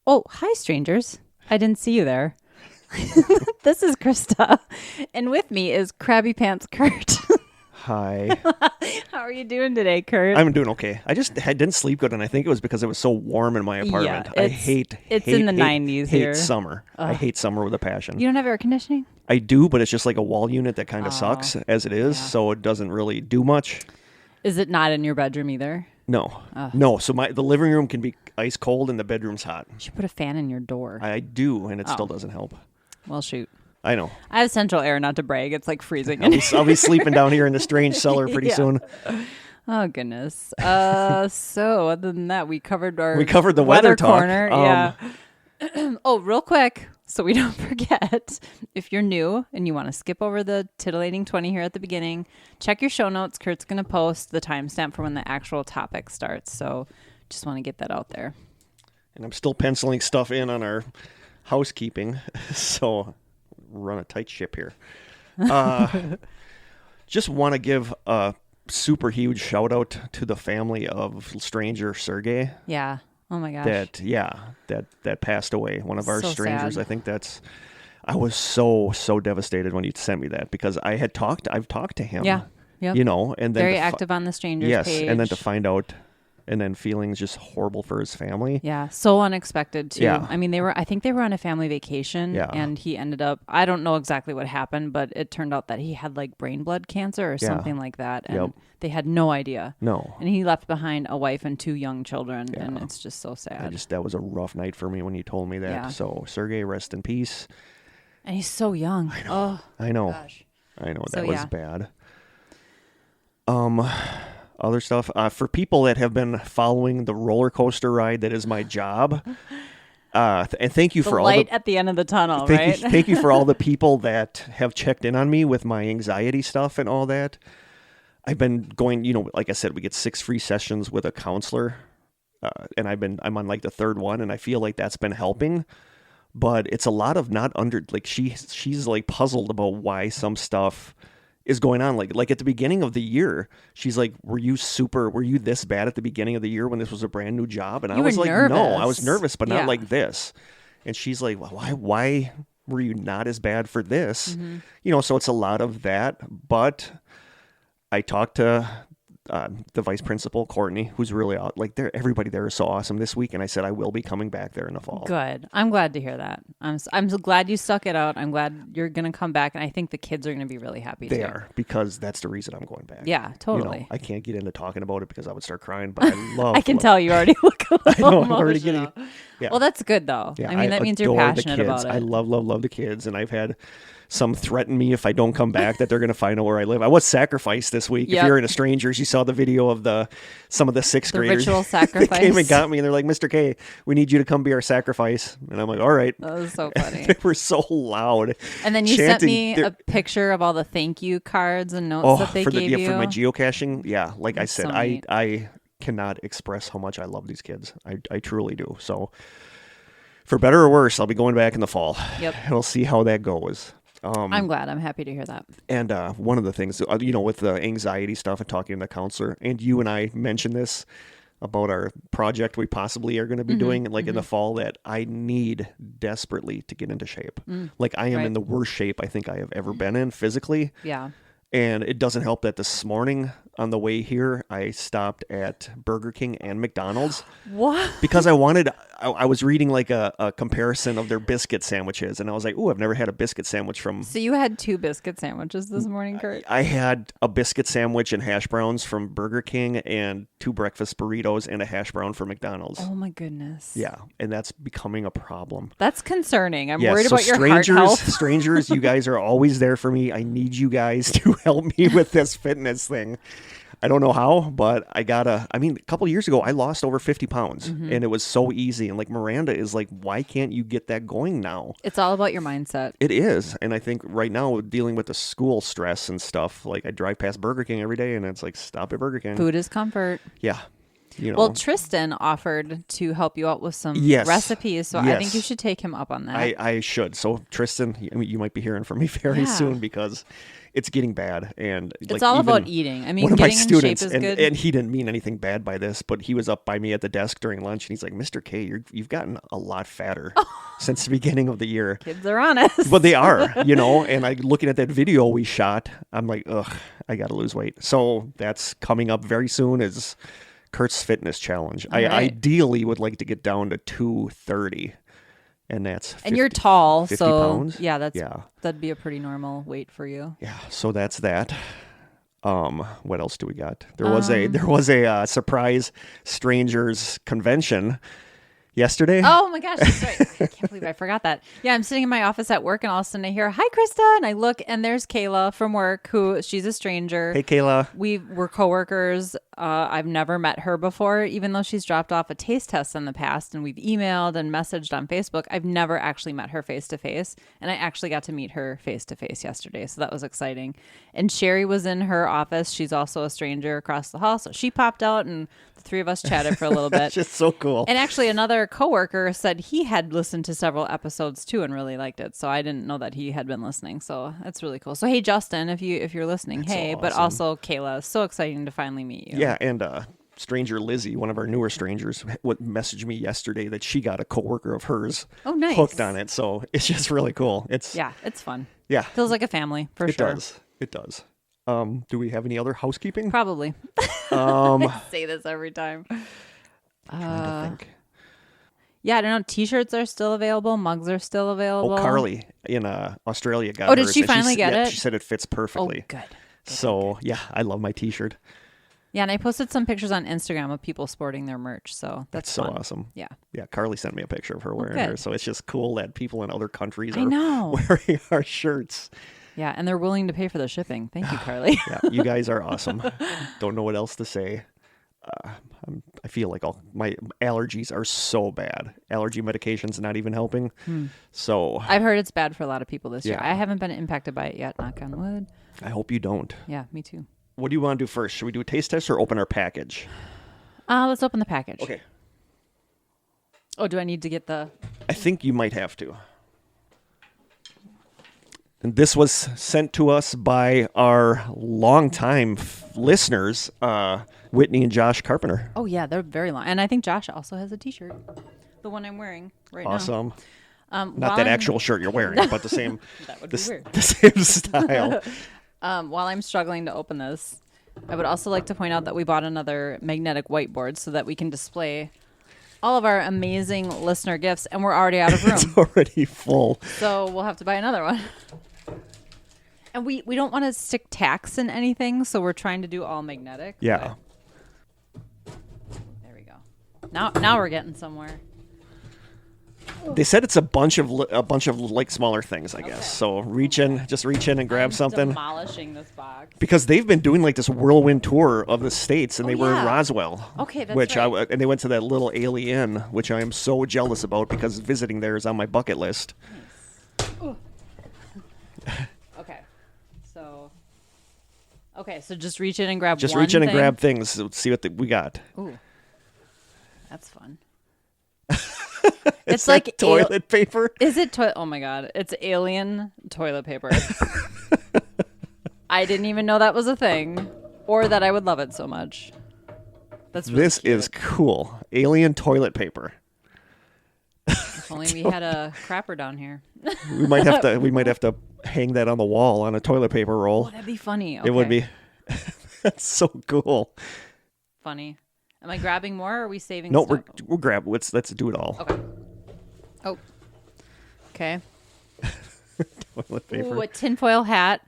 Oh, hi, strangers. I didn't see you there. This is Krista, and with me is Krabby Pants Kurt. Hi. How are you doing today, Kurt? I'm doing okay. I didn't sleep good, and I think it was because it was so warm in my apartment. Yeah, I hate in the 90s hate here. summer. I hate summer with a passion. You don't have air conditioning? I do, but it's just like a wall unit that kind of sucks as it is, yeah. so it doesn't really do much. Is it not in your bedroom either? No. No, so the living room can be ice cold and the bedroom's hot. You should put a fan in your door. I do, and it still doesn't help. Well, shoot. I know. I have central air, not to brag. It's like freezing. I'll be sleeping down here in the strange cellar pretty soon. Oh, goodness. So other than that, we covered the weather talk. Corner. Yeah. Oh, real quick, so we don't forget, if you're new and you want to skip over the titillating 20 here at the beginning, check your show notes. Kurt's going to post the timestamp for when the actual topic starts. So just want to get that out there. And I'm still penciling stuff in on our housekeeping, so run a tight ship here. Just want to give a super huge shout out to the family of stranger Sergey. Yeah. Oh my gosh. That passed away. One of our So strangers. sad. I think I was so devastated when you sent me that because I've talked to him. Yeah. Yep. You know, and then Very active on the strangers yes, page. and then to find out, and then feelings just horrible for his family. Yeah, so unexpected too. Yeah. I mean, I think they were on a family vacation, Yeah. and he ended up, I don't know exactly what happened, but it turned out that he had like brain blood cancer or something like that, and they had no idea. No. And he left behind a wife and 2 young children, and it's just so sad. That was a rough night for me when you told me that. Yeah. So Sergey, rest in peace. And he's so young. I know. Gosh. I know So, that was yeah. bad. Other stuff for people that have been following the roller coaster ride that is my job. And thank you The for all light the at the end of the tunnel, thank right? you, thank you for all the people that have checked in on me with my anxiety stuff and all that. I've been going, like I said, we get 6 free sessions with a counselor, and I'm on like the 3rd one, and I feel like that's been helping. But it's a lot of she's like puzzled about why some stuff is going on. Like at the beginning of the year, she's like, were you this bad at the beginning of the year when this was a brand new job? And I was like, nervous. no, I was nervous, but not Yeah. like this. And she's like, well, why were you not as bad for this? So it's a lot of that. But I talked to the vice principal, Courtney, who's really everybody there is so awesome this week. And I said, I will be coming back there in the fall. Good. I'm glad to hear that. I'm so glad you stuck it out. I'm glad you're going to come back, and I think the kids are going to be really happy too. They are, because that's the reason I'm going back. Yeah, totally. I can't get into talking about it because I would start crying, but I love I can tell you already look a little I know, I'm already emotional. getting. Yeah. Well, that's good though. Yeah, I mean, that means you're adore the passionate kids. about it. I love the kids, and I've had some threaten me if I don't come back that they're going to find out where I live. I was sacrificed this week. Yep. If you're in a strangers, you saw the video of some of the 6th The graders. ritual They sacrifice. came and got me, and they're like, Mr. K, we need you to come be our sacrifice. And I'm like, all right. That was so funny. They were so loud. And then you sent chanting me their- a picture of all the thank you cards and notes that they gave you. for my geocaching. Yeah, like That's I said, so neat. I cannot express how much I love these kids. I truly do. So for better or worse, I'll be going back in the fall. Yep. And we'll see how that goes. I'm glad. I'm happy to hear that. And one of the things, with the anxiety stuff and talking to the counselor, and you and I mentioned this about our project we possibly are going to be doing in the fall, that I need desperately to get into shape. Like I am Right. in the worst shape I think I have ever been in physically. Yeah. And it doesn't help that this morning on the way here, I stopped at Burger King and McDonald's What? because I was reading like a comparison of their biscuit sandwiches. And I was like, ooh, I've never had a biscuit sandwich from. So you had 2 biscuit sandwiches this morning, Kurt? I had a biscuit sandwich and hash browns from Burger King and 2 breakfast burritos and a hash brown from McDonald's. Oh my goodness. Yeah. And that's becoming a problem. That's concerning. I'm Yeah, worried so about your heart health. strangers, you guys are always there for me. I need you guys to help me with this fitness thing. I don't know how, but a couple of years ago, I lost over 50 pounds and it was so easy. And like Miranda is like, why can't you get that going now? It's all about your mindset. It is. And I think right now dealing with the school stress and stuff, like I drive past Burger King every day and it's like, stop at Burger King. Food is comfort. Yeah. You know, Well, Tristan offered to help you out with some Yes. recipes, so I Yes. think you should take him up on that. I should. So Tristan, you might be hearing from me very Yeah. soon because it's getting bad. And It's all about eating. I mean, one of my getting in students, shape is and, good. and he didn't mean anything bad by this, but he was up by me at the desk during lunch, and he's like, "Mr. K, you've gotten a lot fatter since the beginning of the year." Kids are honest. But they are, and I looking at that video we shot, I'm like, ugh, I got to lose weight. So that's coming up very soon is Kurt's fitness challenge. I right. ideally would like to get down to 230, and that's 50, And you're tall, 50 so pounds. yeah, Yeah. that'd be a pretty normal weight for you. Yeah, so that's that. What else do we got? There was a surprise strangers convention yesterday. Oh my gosh, that's right. I can't believe I forgot that. Yeah, I'm sitting in my office at work and all of a sudden I hear, "Hi, Krista." And I look and there's Kayla from work, she's a stranger. Hey, Kayla. We're coworkers. I've never met her before, even though she's dropped off a taste test in the past and we've emailed and messaged on Facebook. I've never actually met her face to face. And I actually got to meet her face to face yesterday. So that was exciting. And Sherry was in her office. She's also a stranger across the hall. So she popped out and the three of us chatted for a little bit. Just so cool. And actually another coworker said he had listened to several episodes too and really liked it. So I didn't know that he had been listening. So that's really cool. So hey, Justin, if you're listening, That's hey, so but awesome. also Kayla, so exciting to finally meet you. Yeah, and stranger Lizzie, one of our newer strangers, messaged me yesterday that she got a coworker of hers nice. hooked on it. So it's just really cool. It's fun. Yeah, Feels like a family for it sure. does. It does. Do we have any other housekeeping? Probably. I say this every time. Trying to think. Yeah, I don't know. T-shirts are still available. Mugs are still available. Oh, Carly in Australia got Oh, did hers, she and finally get it? She said it fits Oh, perfectly. good. So yeah, I love my T-shirt. Yeah, and I posted some pictures on Instagram of people sporting their merch. So That's so fun. awesome. Yeah. Yeah, Carly sent me a picture of her wearing good. hers. So it's just cool that people in other countries I are know. wearing our shirts. Yeah, and they're willing to pay for the shipping. Thank you, Carly. Yeah, you guys are awesome. Don't know what else to say. I feel like my allergies are so bad. Allergy medication's not even helping. So I've heard it's bad for a lot of people this year. Yeah. I haven't been impacted by it yet, knock on wood. I hope you don't. Yeah, me too. What do you want to do first? Should we do a taste test or open our package? Let's open the package. Okay. Oh, do I need to get the... I think you might have to. And this was sent to us by our longtime listeners, Whitney and Josh Carpenter. Oh, yeah, they're very long. And I think Josh also has a T-shirt. The one I'm wearing right Awesome. now. Not that actual shirt you're wearing, but the same, That would be weird. the same style. While I'm struggling to open this, I would also like to point out that we bought another magnetic whiteboard so that we can display all of our amazing listener gifts, and we're already out of room. It's already full. So we'll have to buy another one. And we don't want to stick tacks in anything, so we're trying to do all magnetic. Yeah. but There we go. Now we're getting somewhere. They said it's a bunch of like smaller things, I guess. So reach in and grab something. Demolishing this box. Because they've been doing like this whirlwind tour of the states, and they were in yeah. Roswell. Okay, that's which right. and they went to that little alien, which I am so jealous about because visiting there is on my bucket list. Okay, so just reach in and grab Just one reach in and thing. grab things. Let's see what we got. Ooh, that's fun. It's It's like toilet paper. Is it toilet? Oh my god, it's alien toilet paper. I didn't even know that was a thing, or that I would love it so much. That's really This cute. is cool. Alien toilet paper. If only we had a crapper down here. We might have to hang that on the wall on a toilet paper roll. Oh, that'd be funny. It would Okay. be. That's so cool. funny. Am I grabbing more, or are we saving? No, stuff? we'll grab. Let's do it all. Okay. Oh. Okay. Toilet paper. Ooh, a tinfoil hat.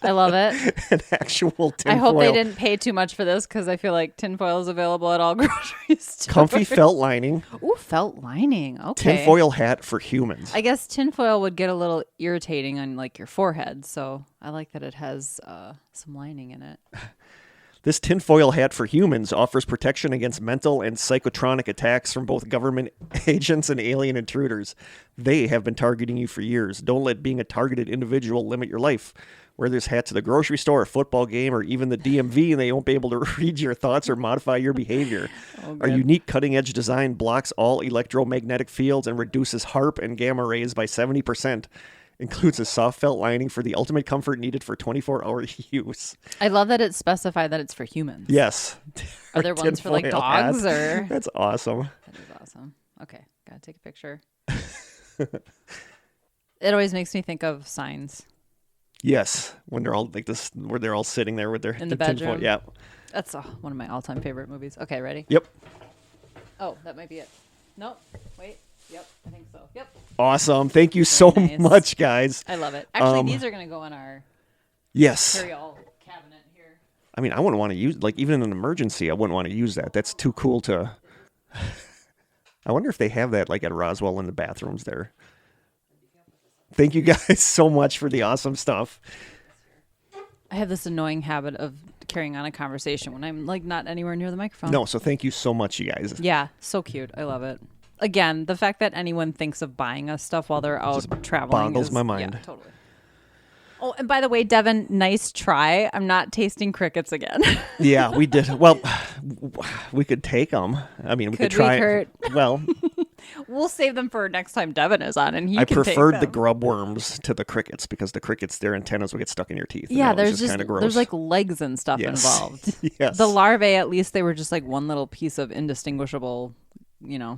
I love it. An actual tinfoil. I hope they didn't pay too much for this because I feel like tinfoil is available at all grocery stores. Comfy felt lining. Ooh, felt lining. Okay. Tinfoil hat for humans. I guess tinfoil would get a little irritating on like your forehead, so I like that it has some lining in it. This tinfoil hat for humans offers protection against mental and psychotronic attacks from both government agents and alien intruders. They have been targeting you for years. Don't let being a targeted individual limit your life. Wear this hat to the grocery store, a football game, or even the DMV, and they won't be able to read your thoughts or modify your behavior. Our unique cutting-edge design blocks all electromagnetic fields and reduces HAARP and gamma rays by 70%. Includes a soft felt lining for the ultimate comfort needed for 24-hour use. I love that it's specified that it's for humans. Yes. Are there ones for like dogs or? That's awesome. That is awesome. Okay, gotta take a picture. It always makes me think of Signs. Yes, when they're all like this, where they're all sitting there with their in the bedroom. Yeah, that's one of my all-time favorite movies. Okay, ready? Yep. Oh, that might be it. Nope. Wait. Yep, I think so. Yep. Awesome. Thank you so much, guys. I love it. Actually, these are gonna go in our carry-all cabinet here. I mean, I wouldn't want to use even in an emergency. I wouldn't want to use that. That's too cool to. I wonder if they have that like at Roswell in the bathrooms there. Thank you guys so much for the awesome stuff. I have this annoying habit of carrying on a conversation when I'm like not anywhere near the microphone. No, so thank you so much, you guys. Yeah, so cute. I love it. Again, the fact that anyone thinks of buying us stuff while they're out traveling boggles my mind. Yeah, totally. Oh, and by the way, Devin, nice try. I'm not tasting crickets again. Yeah, we did. Well, we could take them. I mean, we could try. Kurt? Well, we'll save them for next time Devin is on, and he can preferred take the them. grub worms to the crickets because the crickets, their antennas will get stuck in your teeth. Yeah, there's just kind of gross. There's like legs and stuff involved. Yes. The larvae, at least, they were just like one little piece of indistinguishable,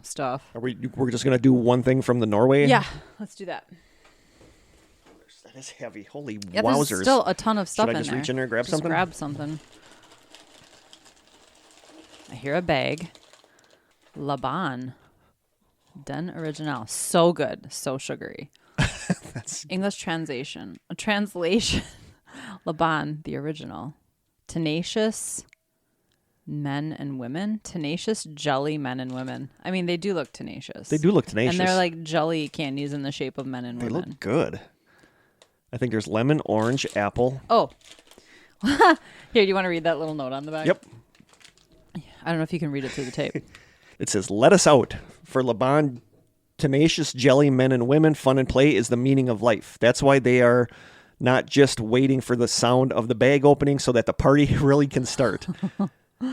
stuff. We're just gonna do one thing from the Norway. Yeah, let's do that. That is heavy. Holy wowzers! There's still a ton of stuff in there. Should I just reach in there and grab something? Grab something. I hear a bag. Laban. Den Original. So good. So sugary. That's English translation. A translation. Laban, the original. Tenacious men and women. Tenacious jelly men and women. I mean, they do look tenacious. They do look tenacious. And they're like jelly candies in the shape of men and women. They look good. I think there's lemon, orange, apple. Oh. Here, do you want to read that little note on the back? Yep. I don't know if you can read it through the tape. It says, "Let us out. For Laban, tenacious jelly men and women, fun and play is the meaning of life. That's why they are not just waiting for the sound of the bag opening so that the party really can start.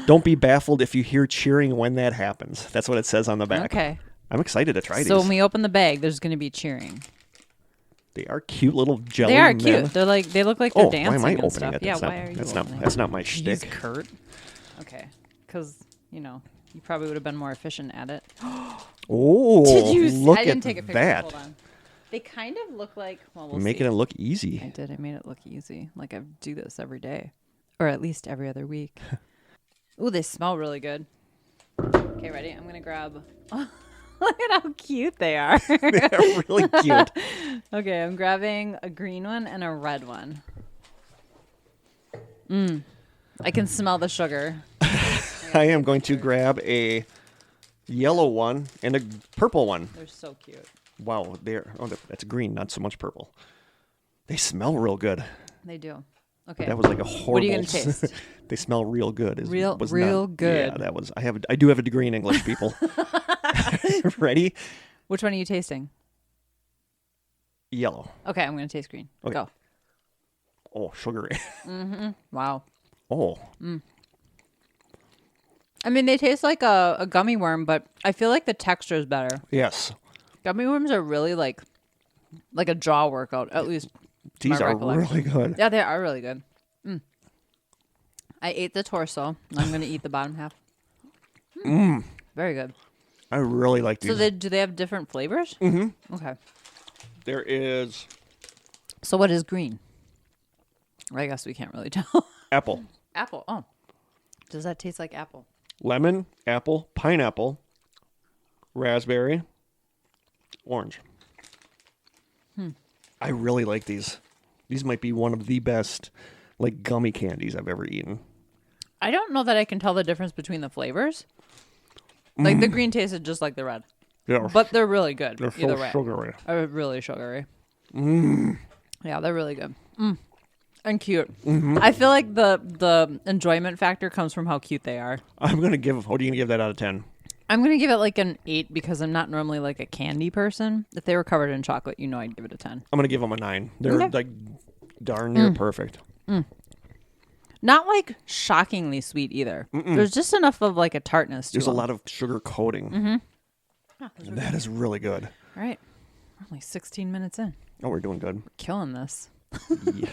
Don't be baffled if you hear cheering when that happens." That's what it says on the back. Okay. I'm excited to try these. So when we open the bag, there's going to be cheering. They are cute little jelly They are men. cute. They're like, they look like they're dancing. Why am I and opening stuff. it? Yeah, That's why are you opening it? That's not my Jeez, shtick. Kurt. Okay. Because, you probably would have been more efficient at it. Oh, Did you? look I didn't at take a picture. that. Hold on. They kind of look like, well, we'll Making see. it look easy. I did. I made it look easy. Like I do this every day. Or at least every other week. Ooh, they smell really good. Okay, ready? I'm going to grab... Look at how cute they are. They're really cute. Okay, I'm grabbing a green one and a red one. I can smell the sugar. I am going to grab a yellow one and a purple one. They're so cute. Wow, that's green, not so much purple. They smell real good. They do. Okay. That was like a horrible. What are you going to taste? They smell real good. Real good. Yeah, that was. I do have a degree in English, people. Ready? Which one are you tasting? Yellow. Okay, I'm going to taste green. Okay. Go. Oh, sugary. Mm-hmm. Wow. Oh. I mean, they taste like a gummy worm, but I feel like the texture is better. Yes. Gummy worms are really like a jaw workout, at least. These are really good. Yeah, they are really good. I ate the torso. I'm going to eat the bottom half. Very good. I really like these. So do they have different flavors? Mm-hmm. Okay. There is So what is green? I guess we can't really tell. apple, Apple. Oh. Does that taste like apple? lemon, apple, pineapple, raspberry, orange. I really like these. These might be one of the best like gummy candies I've ever eaten. I don't know that I can tell the difference between the flavors. Like the green tasted just like the red. Yeah, But they're really good. they're either so way. sugary. Really sugary. Yeah, they're really good. And cute. I feel like the enjoyment factor comes from how cute they are. I'm gonna give. What are you gonna give that out of 10? I'm going to give it like an 8 because I'm not normally like a candy person. If they were covered in chocolate, I'd give it a 10. I'm gonna give them a 9. They're Okay. like darn near perfect. Not like shockingly sweet either. There's just enough of like a tartness to There's a them. lot of sugar coating. And that is really good. All right. We're only 16 minutes in. Oh, we're doing good. We're killing this. Yeah.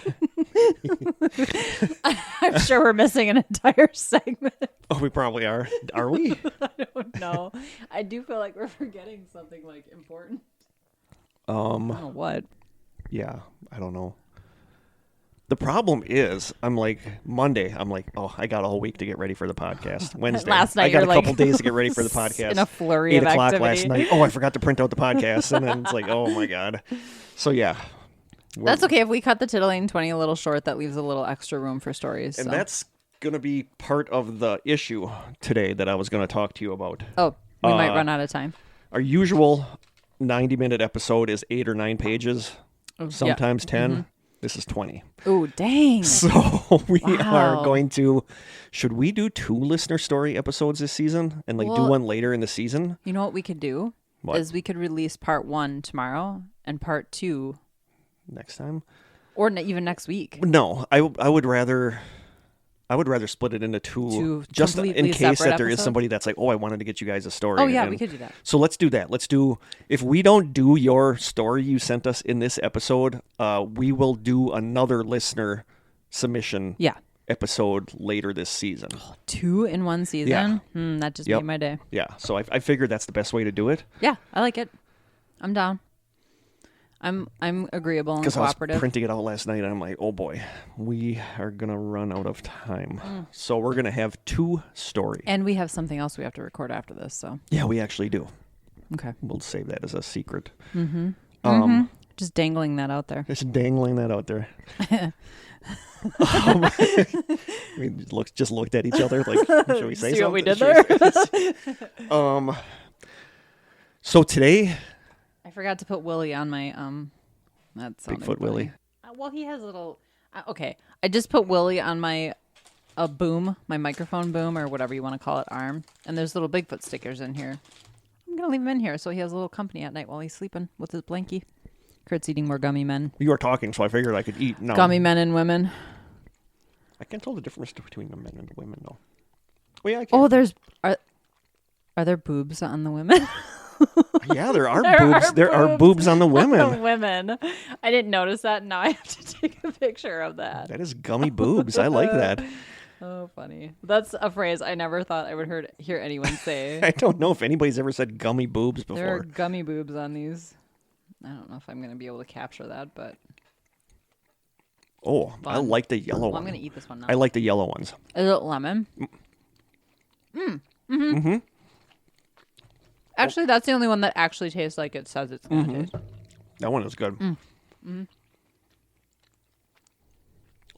I'm sure we're missing an entire segment. Oh, we probably are. Are we? I don't know. I do feel like we're forgetting something like important. I don't know what. Yeah, I don't know. The problem is, I'm like, Monday, I'm like, oh, I got a whole week to get ready for the podcast. Wednesday, Last night I got you're a couple like days to get ready for the podcast. in a flurry 8 of o'clock activity. last night. Oh, I forgot to print out the podcast. And then it's like, oh my God. So yeah. That's okay. If we cut the titillating 20 a little short, that leaves a little extra room for stories. And so. that's going to be part of the issue today that I was going to talk to you about. Oh, we might run out of time. Our usual 90-minute episode is 8 or 9 pages, sometimes 10. This is 20. Oh, dang. So we are Wow. going to, should we do 2 listener story episodes this season and like do Well, one later in the season? You know what we could do? What? Is we could release part 1 tomorrow and part 2, Next time? or even next week. No, I would rather split it into 2 just in completely case separate that there is episodes? somebody that's like, oh, I wanted to get you guys a story. Oh, yeah, and- we could do that. So let's do that. Let's do, if we don't do your story you sent us in this episode, we will do another listener submission Yeah. episode later this season. 2 in one season? Yeah. That just Yep. made my day. Yeah, so I figured that's the best way to do it. Yeah, I like it. I'm down. I'm agreeable and Because I was cooperative. printing it out last night, and I'm like, oh boy, we are going to run out of time. So we're going to have 2 stories. And we have something else we have to record after this, so. Yeah, we actually do. Okay. We'll save that as a secret. Just dangling that out there. Just dangling that out there. We just looked at each other like, should we say See something? what we did Should there? So today, I forgot to put Willie on my that sounded Bigfoot funny. Willie. Well, he has a little. Okay, I just put Willie on my boom, my microphone boom, or whatever you want to call it, arm. And there's little Bigfoot stickers in here. I'm gonna leave him in here so he has a little company at night while he's sleeping with his blankie. Kurt's eating more gummy men. You were talking, so I figured I could eat. No, Gummy men and women. I can't tell the difference between the men and the women, though. Oh yeah, I can. Oh, are there boobs on the women? Yeah, there are There boobs. are There are boobs boobs on the The women. women. I didn't notice that. Now I have to take a picture of that. That is gummy boobs. I like that. Oh, funny. That's a phrase I never thought I would hear anyone say. I don't know if anybody's ever said gummy boobs before. There are gummy boobs on these. I don't know if I'm going to be able to capture that, but Oh, I Fun. like the yellow well, one. I'm going to eat this one now. I like the yellow ones. Is it lemon? Actually, that's the only one that actually tastes like it says it's going to taste. That one is good.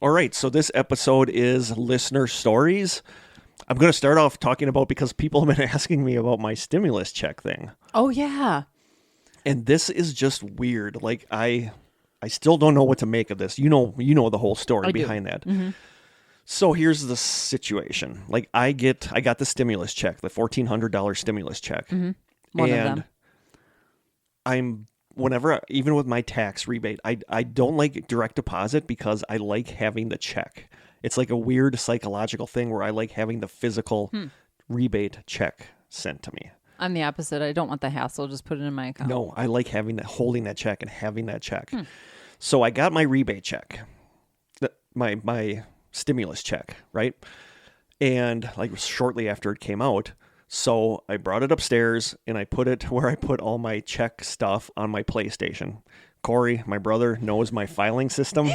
All right, so this episode is listener stories. I'm going to start off talking about, because people have been asking me about my stimulus check thing. Oh, yeah. And this is just weird. Like I still don't know what to make of this. You know the whole story I do. behind that. So here's the situation. Like I got the stimulus check, the $1,400 stimulus check. One of and them. I'm whenever, even with my tax rebate, I don't like direct deposit because I like having the check. It's like a weird psychological thing where I like having the physical rebate check sent to me. I'm the opposite. I don't want the hassle. Just put it in my account. No, I like having that, holding that check and having that check. So I got my rebate check, my stimulus check, right? And like shortly after it came out, so I brought it upstairs and I put it where I put all my check stuff on my PlayStation. Corey, my brother, knows my filing system.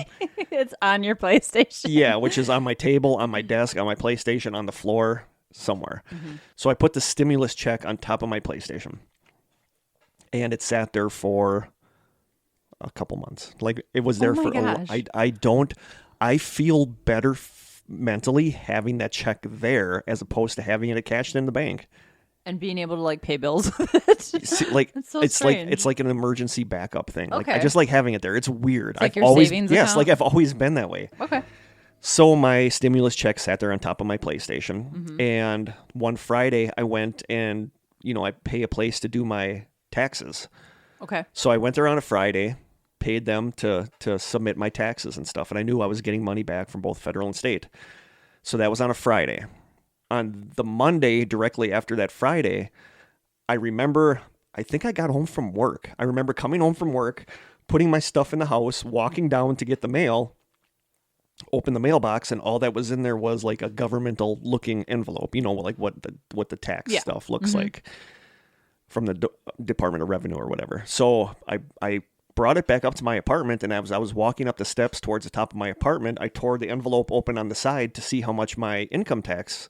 It's on your PlayStation. Yeah, which is on my table, on my desk, on my PlayStation, on the floor, somewhere. So I put the stimulus check on top of my PlayStation. And it sat there for a couple months. Like it was there my for gosh. I feel better mentally having that check there as opposed to having it cashed in the bank. And being able to like pay bills with it. See, like That's so it's strange. like an emergency backup thing. Like I Okay. just like having it there. It's weird. like I've your always savings yes, account? like I've always been that way. Okay. So my stimulus check sat there on top of my PlayStation, and one Friday I went and I pay a place to do my taxes. Okay. So I went there on a Friday, paid them to submit my taxes and stuff. And I knew I was getting money back from both federal and state. So that was on a Friday. On the Monday, directly after that Friday, I think I got home from work. I remember coming home from work, putting my stuff in the house, walking down to get the mail, open the mailbox, and all that was in there was like a governmental looking envelope, like what the tax stuff looks like from the Department of Revenue or whatever. So I brought it back up to my apartment, and as I was walking up the steps towards the top of my apartment, I tore the envelope open on the side to see how much my income tax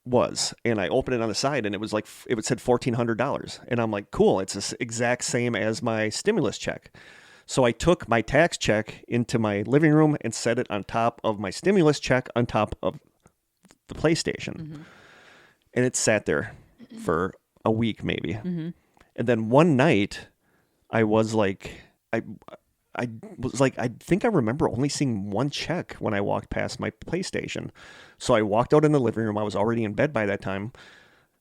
was. And I opened it on the side, and it said $1,400. And I'm like, cool, it's the exact same as my stimulus check. So I took my tax check into my living room and set it on top of my stimulus check on top of the PlayStation. And it sat there for a week maybe. And then one night I was like, I think I remember only seeing one check when I walked past my PlayStation. So I walked out in the living room. I was already in bed by that time,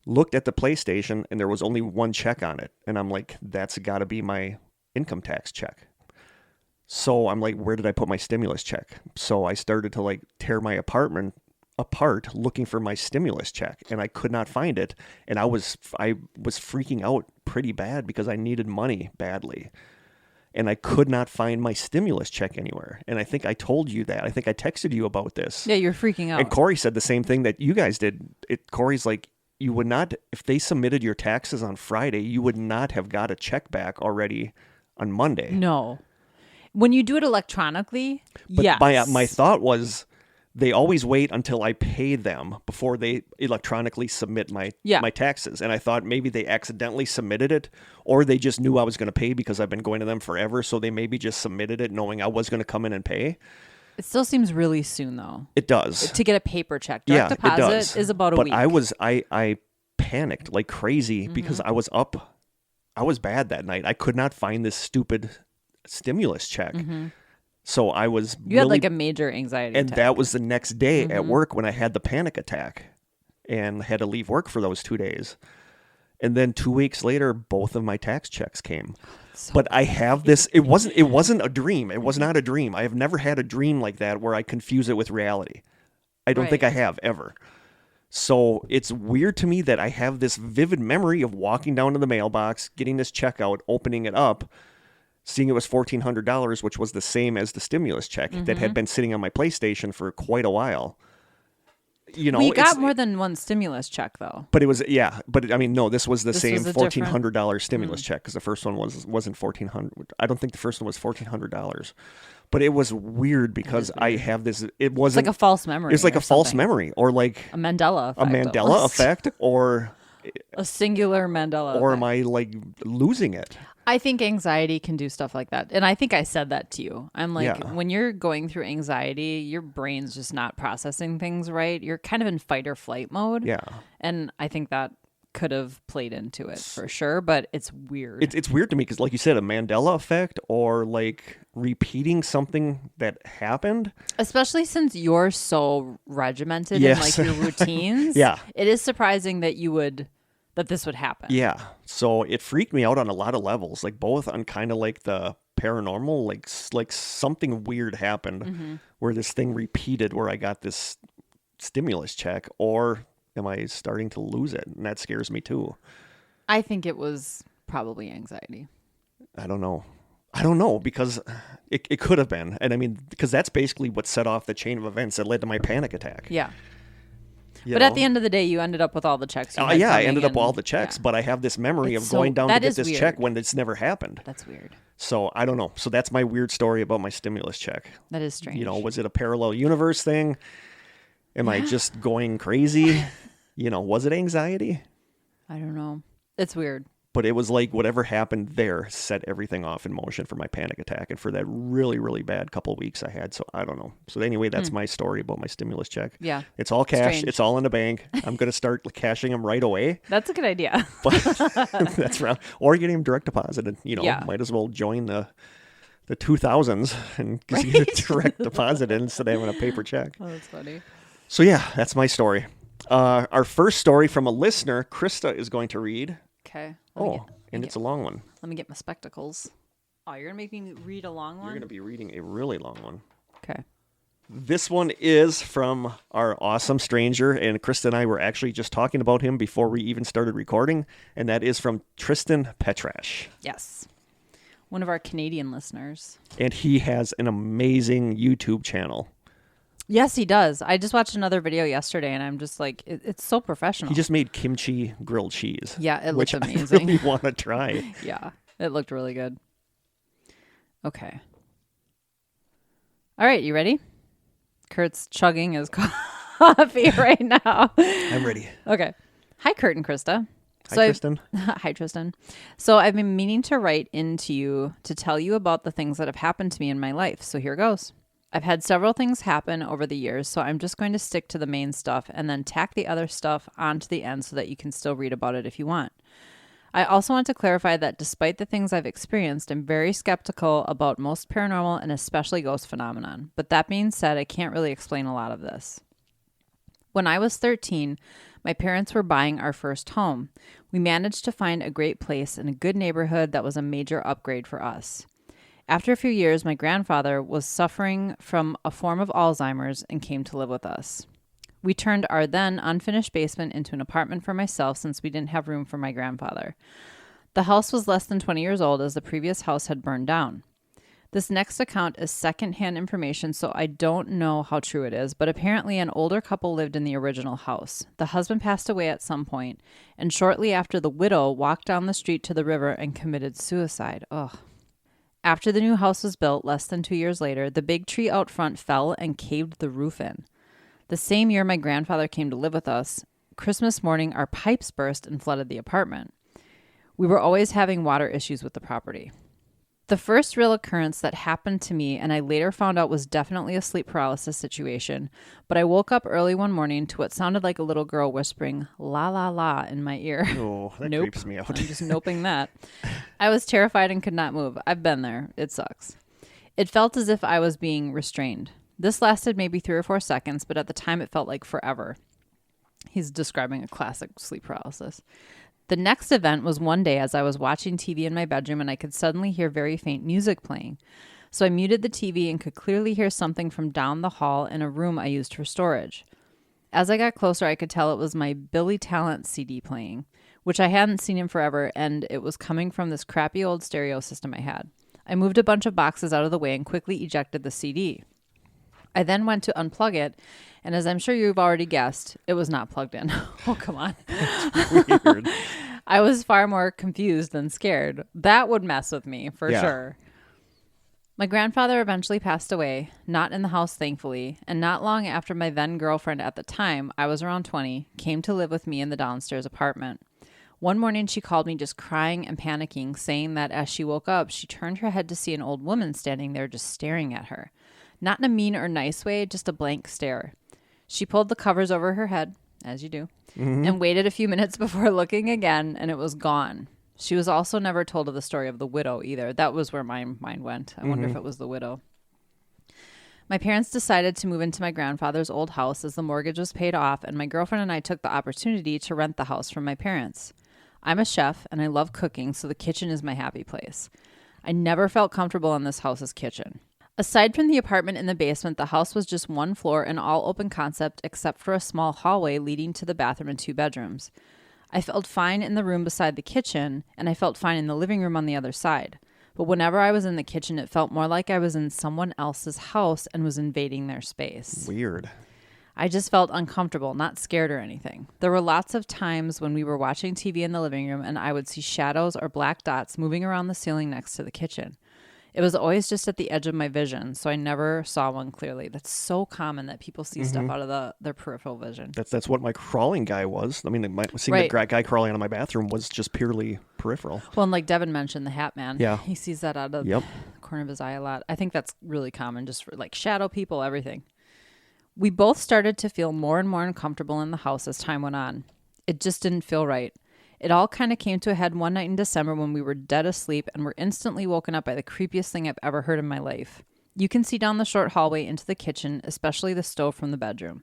looked at the PlayStation, and there was only one check on it. And I'm like, that's got to be my income tax check. So I'm like, where did I put my stimulus check? So I started to like tear my apartment apart looking for my stimulus check, and I could not find it. And I was freaking out pretty bad because I needed money badly. And I could not find my stimulus check anywhere. And I think I told you that. I think I texted you about this. Yeah, you're freaking out. And Corey said the same thing that you guys did. Corey's like, you would not, if they submitted your taxes on Friday, you would not have got a check back already on Monday. No. When you do it electronically, but yes. My thought was they always wait until I pay them before they electronically submit my taxes. And I thought maybe they accidentally submitted it, or they just knew I was going to pay because I've been going to them forever. So they maybe just submitted it knowing I was going to come in and pay. It still seems really soon, though. It does. To get a paper check. Direct deposit is about a week. But I panicked like crazy because I was up. I was bad that night. I could not find this stupid stimulus check. So I was You had like a major anxiety and attack. that was the next day at work when I had the panic attack and had to leave work for those 2 days. And then 2 weeks later, both of my tax checks came. But I have this, it wasn't a dream. It was not a dream. I have never had a dream like that where I confuse it with reality. I don't think I have ever. So it's weird to me that I have this vivid memory of walking down to the mailbox, getting this check out, opening it up, seeing it was $1,400, which was the same as the stimulus check that had been sitting on my PlayStation for quite a while. We got more than one stimulus check, though. But it was, but I mean, no, this was the same $1,400 stimulus check because the first one wasn't $1,400. I don't think the first one was $1,400. But it was weird because I have this, it wasn't. It's like a false memory. It's like a false memory or like a Mandela effect. A Mandela effect or a singular Mandela or effect. am I like losing it? I think anxiety can do stuff like that. And I think I said that to you. I'm like, when you're going through anxiety, your brain's just not processing things right. You're kind of in fight or flight mode. Yeah. And I think that could have played into it for sure, but it's weird. It's weird to me because, like you said, a Mandela effect or like repeating something that happened. Especially since you're so regimented in like your routines. It is surprising that this would happen. Yeah. So it freaked me out on a lot of levels, like both on kind of like the paranormal, like something weird happened where this thing repeated where I got this stimulus check, or am I starting to lose it? And that scares me too. I think it was probably anxiety. I don't know because it could have been. And I mean, because that's basically what set off the chain of events that led to my panic attack. Yeah. But at the end of the day, you ended up with all the checks. I ended up with all the checks, but I have this memory of going down to get this check when it's never happened. That's weird. So I don't know. So that's my weird story about my stimulus check. That is strange. Was it a parallel universe thing? Am I just going crazy? Was it anxiety? I don't know. It's weird. But it was like whatever happened there set everything off in motion for my panic attack and for that really, really bad couple of weeks I had. So I don't know. So anyway, that's my story about my stimulus check. Yeah. It's all cash. Strange. It's all in the bank. I'm going to start cashing them right away. That's a good idea. But that's right. Or getting them direct deposited. Might as well join the 2000s and get a direct deposit instead of having a paper check. Oh, that's funny. So yeah, that's my story. Our first story from a listener, Krista, is going to read. Okay. It's a long one. Let me get my spectacles. Oh, you're going to make me read a long one? You're going to be reading a really long one. Okay. This one is from our awesome stranger, and Krista and I were actually just talking about him before we even started recording, and that is from Tristan Petrash. Yes. One of our Canadian listeners. And he has an amazing YouTube channel. Yes, he does. I just watched another video yesterday, and I'm just like, it's so professional. He just made kimchi grilled cheese. Yeah, it looked amazing. Which I really want to try. Yeah, it looked really good. Okay. All right, you ready? Kurt's chugging his coffee right now. I'm ready. Okay. Hi, Kurt and Krista. Hi, Tristan. Hi, Tristan. So I've been meaning to write into you to tell you about the things that have happened to me in my life. So here goes. I've had several things happen over the years, so I'm just going to stick to the main stuff and then tack the other stuff onto the end so that you can still read about it if you want. I also want to clarify that despite the things I've experienced, I'm very skeptical about most paranormal and especially ghost phenomenon. But that being said, I can't really explain a lot of this. When I was 13, my parents were buying our first home. We managed to find a great place in a good neighborhood that was a major upgrade for us. After a few years, my grandfather was suffering from a form of Alzheimer's and came to live with us. We turned our then unfinished basement into an apartment for myself since we didn't have room for my grandfather. The house was less than 20 years old as the previous house had burned down. This next account is secondhand information, so I don't know how true it is, but apparently an older couple lived in the original house. The husband passed away at some point, and shortly after the widow walked down the street to the river and committed suicide. Ugh. After the new house was built, less than 2 years later, the big tree out front fell and caved the roof in. The same year my grandfather came to live with us, Christmas morning, our pipes burst and flooded the apartment. We were always having water issues with the property. The first real occurrence that happened to me, and I later found out was definitely a sleep paralysis situation, but I woke up early one morning to what sounded like a little girl whispering, "la la la," in my ear. Oh, that Nope. creeps me out. I'm just noping that. I was terrified and could not move. I've been there. It sucks. It felt as if I was being restrained. This lasted maybe 3 or 4 seconds, but at the time it felt like forever. He's describing a classic sleep paralysis. The next event was one day as I was watching TV in my bedroom and I could suddenly hear very faint music playing. So I muted the TV and could clearly hear something from down the hall in a room I used for storage. As I got closer, I could tell it was my Billy Talent CD playing, which I hadn't seen in forever, and it was coming from this crappy old stereo system I had. I moved a bunch of boxes out of the way and quickly ejected the CD. I then went to unplug it, and as I'm sure you've already guessed, it was not plugged in. Oh, come on. Weird. I was far more confused than scared. That would mess with me, for sure. My grandfather eventually passed away, not in the house, thankfully, and not long after my then girlfriend at the time, I was around 20, came to live with me in the downstairs apartment. One morning, she called me just crying and panicking, saying that as she woke up, she turned her head to see an old woman standing there just staring at her. Not in a mean or nice way, just a blank stare. She pulled the covers over her head, as you do, and waited a few minutes before looking again, and it was gone. She was also never told of the story of the widow either. That was where my mind went. I wonder if it was the widow. My parents decided to move into my grandfather's old house as the mortgage was paid off, and my girlfriend and I took the opportunity to rent the house from my parents. I'm a chef, and I love cooking, so the kitchen is my happy place. I never felt comfortable in this house's kitchen. Aside from the apartment in the basement, the house was just one floor and all open concept except for a small hallway leading to the bathroom and 2 bedrooms. I felt fine in the room beside the kitchen, and I felt fine in the living room on the other side. But whenever I was in the kitchen, it felt more like I was in someone else's house and was invading their space. Weird. I just felt uncomfortable, not scared or anything. There were lots of times when we were watching TV in the living room and I would see shadows or black dots moving around the ceiling next to the kitchen. It was always just at the edge of my vision, so I never saw one clearly. That's so common that people see stuff out of their peripheral vision. That's what my crawling guy was. I mean, seeing the guy crawling out of my bathroom was just purely peripheral. Well, and like Devin mentioned, the Hat Man. Yeah. He sees that out of the corner of his eye a lot. I think that's really common, just for like shadow people, everything. We both started to feel more and more uncomfortable in the house as time went on. It just didn't feel right. It all kind of came to a head one night in December when we were dead asleep and were instantly woken up by the creepiest thing I've ever heard in my life. You can see down the short hallway into the kitchen, especially the stove from the bedroom.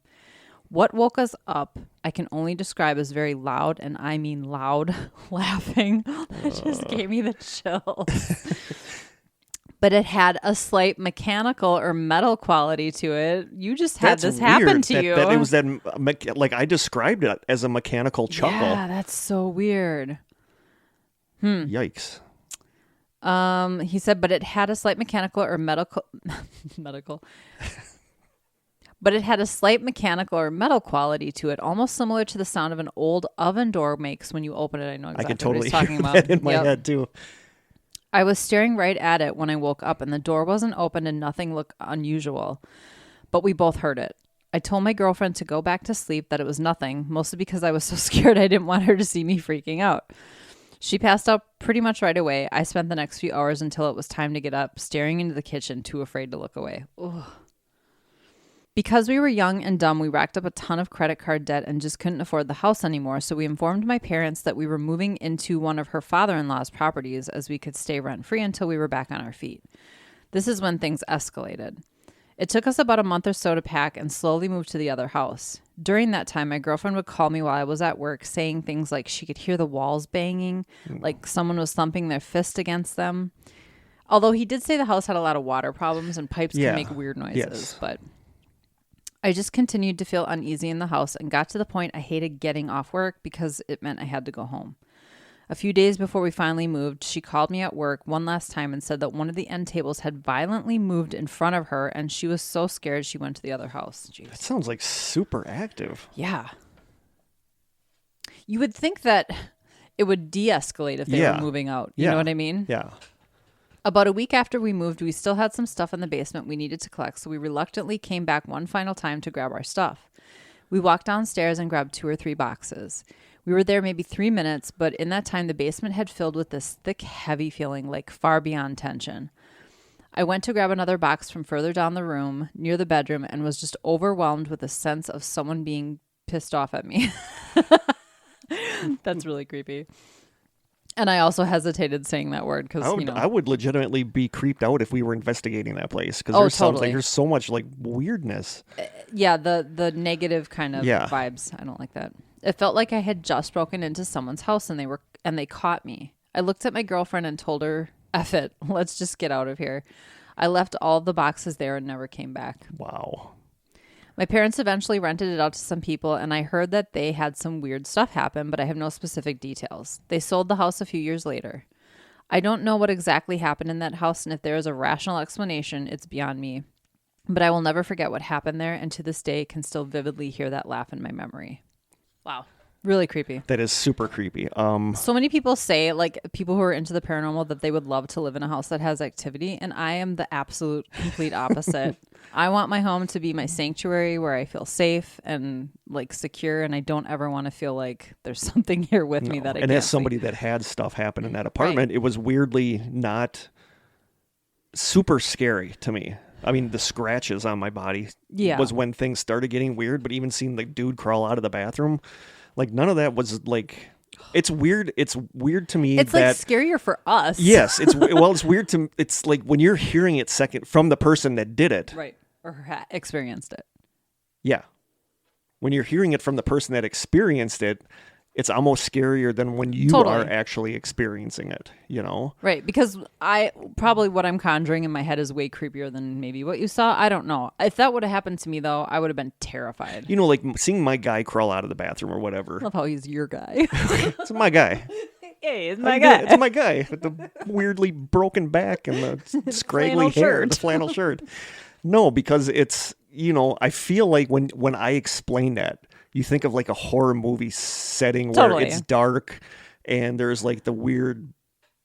What woke us up, I can only describe as very loud, and I mean loud, laughing. That just gave me the chills. But it had a slight mechanical or metal quality to it. You just had this happen weird. to you. That it was like I described it as a mechanical chuckle. Yeah, that's so weird. Yikes. He said, but it had a slight mechanical or medical. But it had a slight mechanical or metal quality to it, almost similar to the sound of an old oven door makes when you open it. I know exactly I can totally what he's talking hear about. that in my head too. I was staring right at it when I woke up, and the door wasn't open and nothing looked unusual, but we both heard it. I told my girlfriend to go back to sleep, that it was nothing, mostly because I was so scared I didn't want her to see me freaking out. She passed out pretty much right away. I spent the next few hours until it was time to get up, staring into the kitchen, too afraid to look away. Ugh. Because we were young and dumb, we racked up a ton of credit card debt and just couldn't afford the house anymore, so we informed my parents that we were moving into one of her father-in-law's properties as we could stay rent-free until we were back on our feet. This is when things escalated. It took us about a month or so to pack and slowly move to the other house. During that time, my girlfriend would call me while I was at work, saying things like she could hear the walls banging, like someone was thumping their fist against them. Although he did say the house had a lot of water problems and pipes can make weird noises, but I just continued to feel uneasy in the house and got to the point I hated getting off work because it meant I had to go home. A few days before we finally moved, she called me at work one last time and said that one of the end tables had violently moved in front of her, and she was so scared she went to the other house. Jeez. That sounds like super active. Yeah. You would think that it would de-escalate if they were moving out. You know what I mean? Yeah. About a week after we moved, we still had some stuff in the basement we needed to collect, so we reluctantly came back one final time to grab our stuff. We walked downstairs and grabbed 2 or 3 boxes. We were there maybe 3 minutes, but in that time, the basement had filled with this thick, heavy feeling, like far beyond tension. I went to grab another box from further down the room, near the bedroom, and was just overwhelmed with a sense of someone being pissed off at me. That's really creepy. And I also hesitated saying that word because, I would legitimately be creeped out if we were investigating that place because there's so much like weirdness. Yeah, the negative kind of vibes. I don't like that. It felt like I had just broken into someone's house and they caught me. I looked at my girlfriend and told her, "F it, let's just get out of here." I left all the boxes there and never came back. Wow. My parents eventually rented it out to some people, and I heard that they had some weird stuff happen, but I have no specific details. They sold the house a few years later. I don't know what exactly happened in that house, and if there is a rational explanation, it's beyond me. But I will never forget what happened there, and to this day can still vividly hear that laugh in my memory. Wow. Really creepy. That is super creepy. So many people say, like, people who are into the paranormal, that they would love to live in a house that has activity, and I am the absolute complete opposite. I want my home to be my sanctuary where I feel safe and like secure, and I don't ever want to feel like there's something here with me that I can't as somebody see. that had stuff happen in that apartment, it was weirdly not super scary to me. I mean, the scratches on my body was when things started getting weird, but even seeing the dude crawl out of the bathroom, like none of that was like... It's weird. It's weird to me. It's like scarier for us. Yes. It's weird to... It's like when you're hearing it second from the person that did it. Right. Or experienced it. Yeah. When you're hearing it from the person that experienced it, it's almost scarier than when you are actually experiencing it, you know? Right. Because what I'm conjuring in my head is way creepier than maybe what you saw. I don't know. If that would have happened to me, though, I would have been terrified. You know, like seeing my guy crawl out of the bathroom or whatever. I love how he's your guy. It's my guy. Hey, it's my guy. It's my guy with the weirdly broken back and the scraggly hair, the flannel shirt. No, because it's, you know, I feel like when I explain that, you think of like a horror movie setting where it's dark and there's like the weird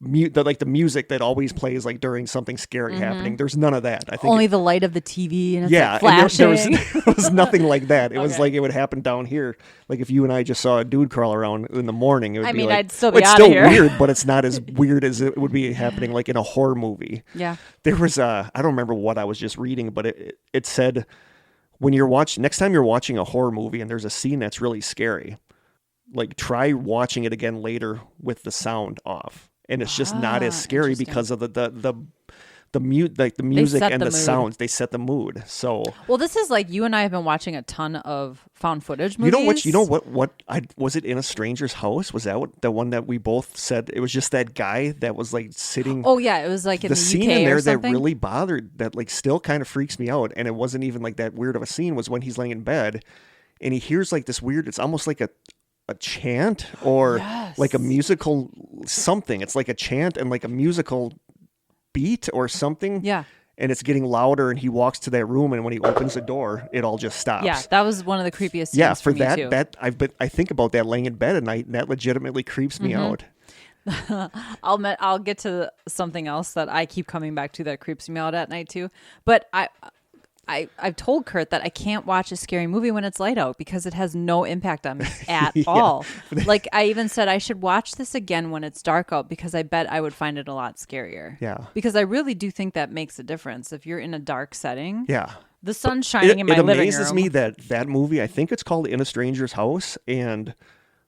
the music that always plays like during something scary happening. There's none of that. I think only the light of the TV and it's like flashing. There was nothing like that. It was like it would happen down here. Like if you and I just saw a dude crawl around in the morning, it would be like, I'd still be out of here. It's still weird, but it's not as weird as it would be happening like in a horror movie. Yeah. There was I don't remember what I was just reading, but it said when you're next time you're watching a horror movie and there's a scene that's really scary, like try watching it again later with the sound off. And it's just not as scary because of the the music set and the the mood. sounds, they set the mood. So Well, this is like you and I have been watching a ton of found footage movies. you know what I was it In a Stranger's House? Was that the one that we both said it was just that guy that was like sitting? Oh yeah, it was like in the scene UK in there or something. that really bothered, that like still kind of freaks me out, and it wasn't even like that weird of a scene, was when he's laying in bed and he hears like this weird, it's almost like a chant or Yes. like a musical something. It's like a chant and like a musical beat or something. Yeah. And it's getting louder, and he walks to that room, and when he opens the door, it all just stops. Yeah, that was one of the creepiest scenes Yeah, for me that, too. I think about that laying in bed at night, and that legitimately creeps me out. I'll get to something else that I keep coming back to that creeps me out at night too. But I've told Kurt that I can't watch a scary movie when it's light out because it has no impact on me at all. Like I even said I should watch this again when it's dark out because I bet I would find it a lot scarier. Yeah. Because I really do think that makes a difference if you're in a dark setting. Yeah. The sun's shining in my living room. It amazes me that movie, I think it's called In a Stranger's House, and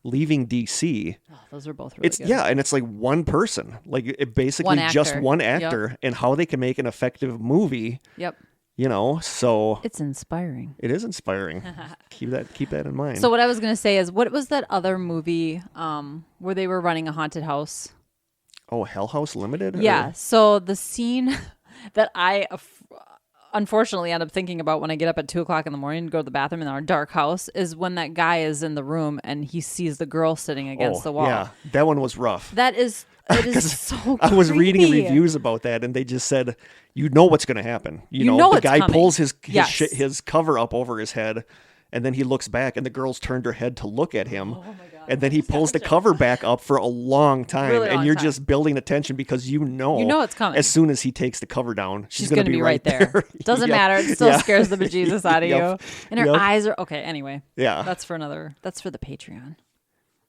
Leaving DC. Oh, those are both really good. Yeah, and it's like one person. Like it basically One actor. just one actor, and how they can make an effective movie. Yep. You know, so It's inspiring. it is inspiring. keep that in mind. So what I was going to say is, what was that other movie where they were running a haunted house? Oh, Hell House Limited? Yeah. So the scene that I unfortunately end up thinking about when I get up at 2:00 in the morning to go to the bathroom in our dark house is when that guy is in the room and he sees the girl sitting against the wall. Yeah, that one was rough. It is so I was reading creepy. reviews about that, and they just said, you know what's going to happen. You know the it's guy coming. pulls his Yes. his cover up over his head, and then he looks back, and the girl's turned her head to look at him. Oh my God. And then he pulls the cover back up for a long time, Really and long you're time. just building attention because you know it's coming. As soon as he takes the cover down, she's going to be right there. Doesn't Yeah. matter. It still Yeah. scares the bejesus out of Yep. you. And her Yep. eyes are okay. Anyway, Yeah. that's for the Patreon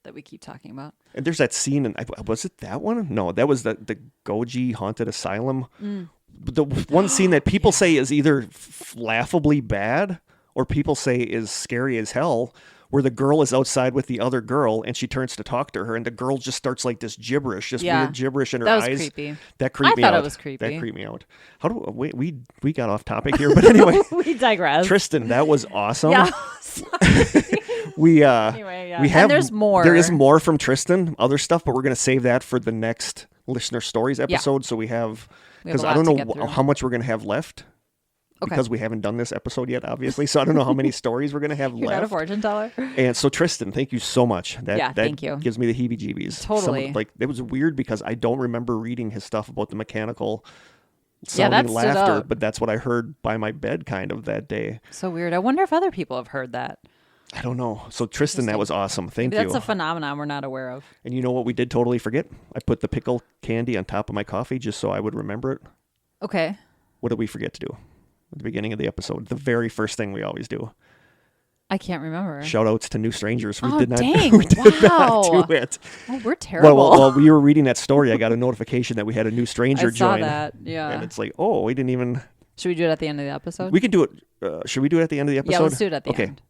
that we keep talking about. And there's that scene, and was it that one? No, that was the Goji Haunted Asylum. The one scene that people say is either laughably bad or people say is scary as hell, where the girl is outside with the other girl and she turns to talk to her, and the girl just starts like this gibberish, just Yeah. weird gibberish in her That was eyes. creepy. That creeped I me thought out. it was creepy. That creeped me out. How do we got off topic here, but anyway, We digress. Tristan, that was awesome. Yeah. We Anyway, yeah. we have And there's more. There is more from Tristan, other stuff, but we're going to save that for the next listener stories episode. So we have We have because a I lot don't to get know through. how much we're going to have left. Okay. Because we haven't done this episode yet, obviously. So I don't know how many stories we're going to have You're not a left. fortune teller. And so, Tristan, thank you so much. That thank you. gives me the heebie-jeebies. Totally. Like, it was weird because I don't remember reading his stuff about the mechanical Yeah, that sounding stood laughter, out. but that's what I heard by my bed kind of that day. So weird. I wonder if other people have heard that. I don't know. So, Tristan, that was awesome. Thank Maybe you. that's a phenomenon we're not aware of. And you know what we did totally forget? I put the pickle candy on top of my coffee just so I would remember it. Okay. What did we forget to do at the beginning of the episode? The very first thing we always do. I can't remember. Shout outs to new strangers. We Oh, did not, dang. we did Wow. not do it. Oh, we're terrible. While we were reading that story, I got a notification that we had a new stranger I saw join. that. Yeah. And it's like, oh, we didn't even. Should we do it at the end of the episode? We can do it. Should we do it at the end of the episode? Yeah, let's do it at the okay. end.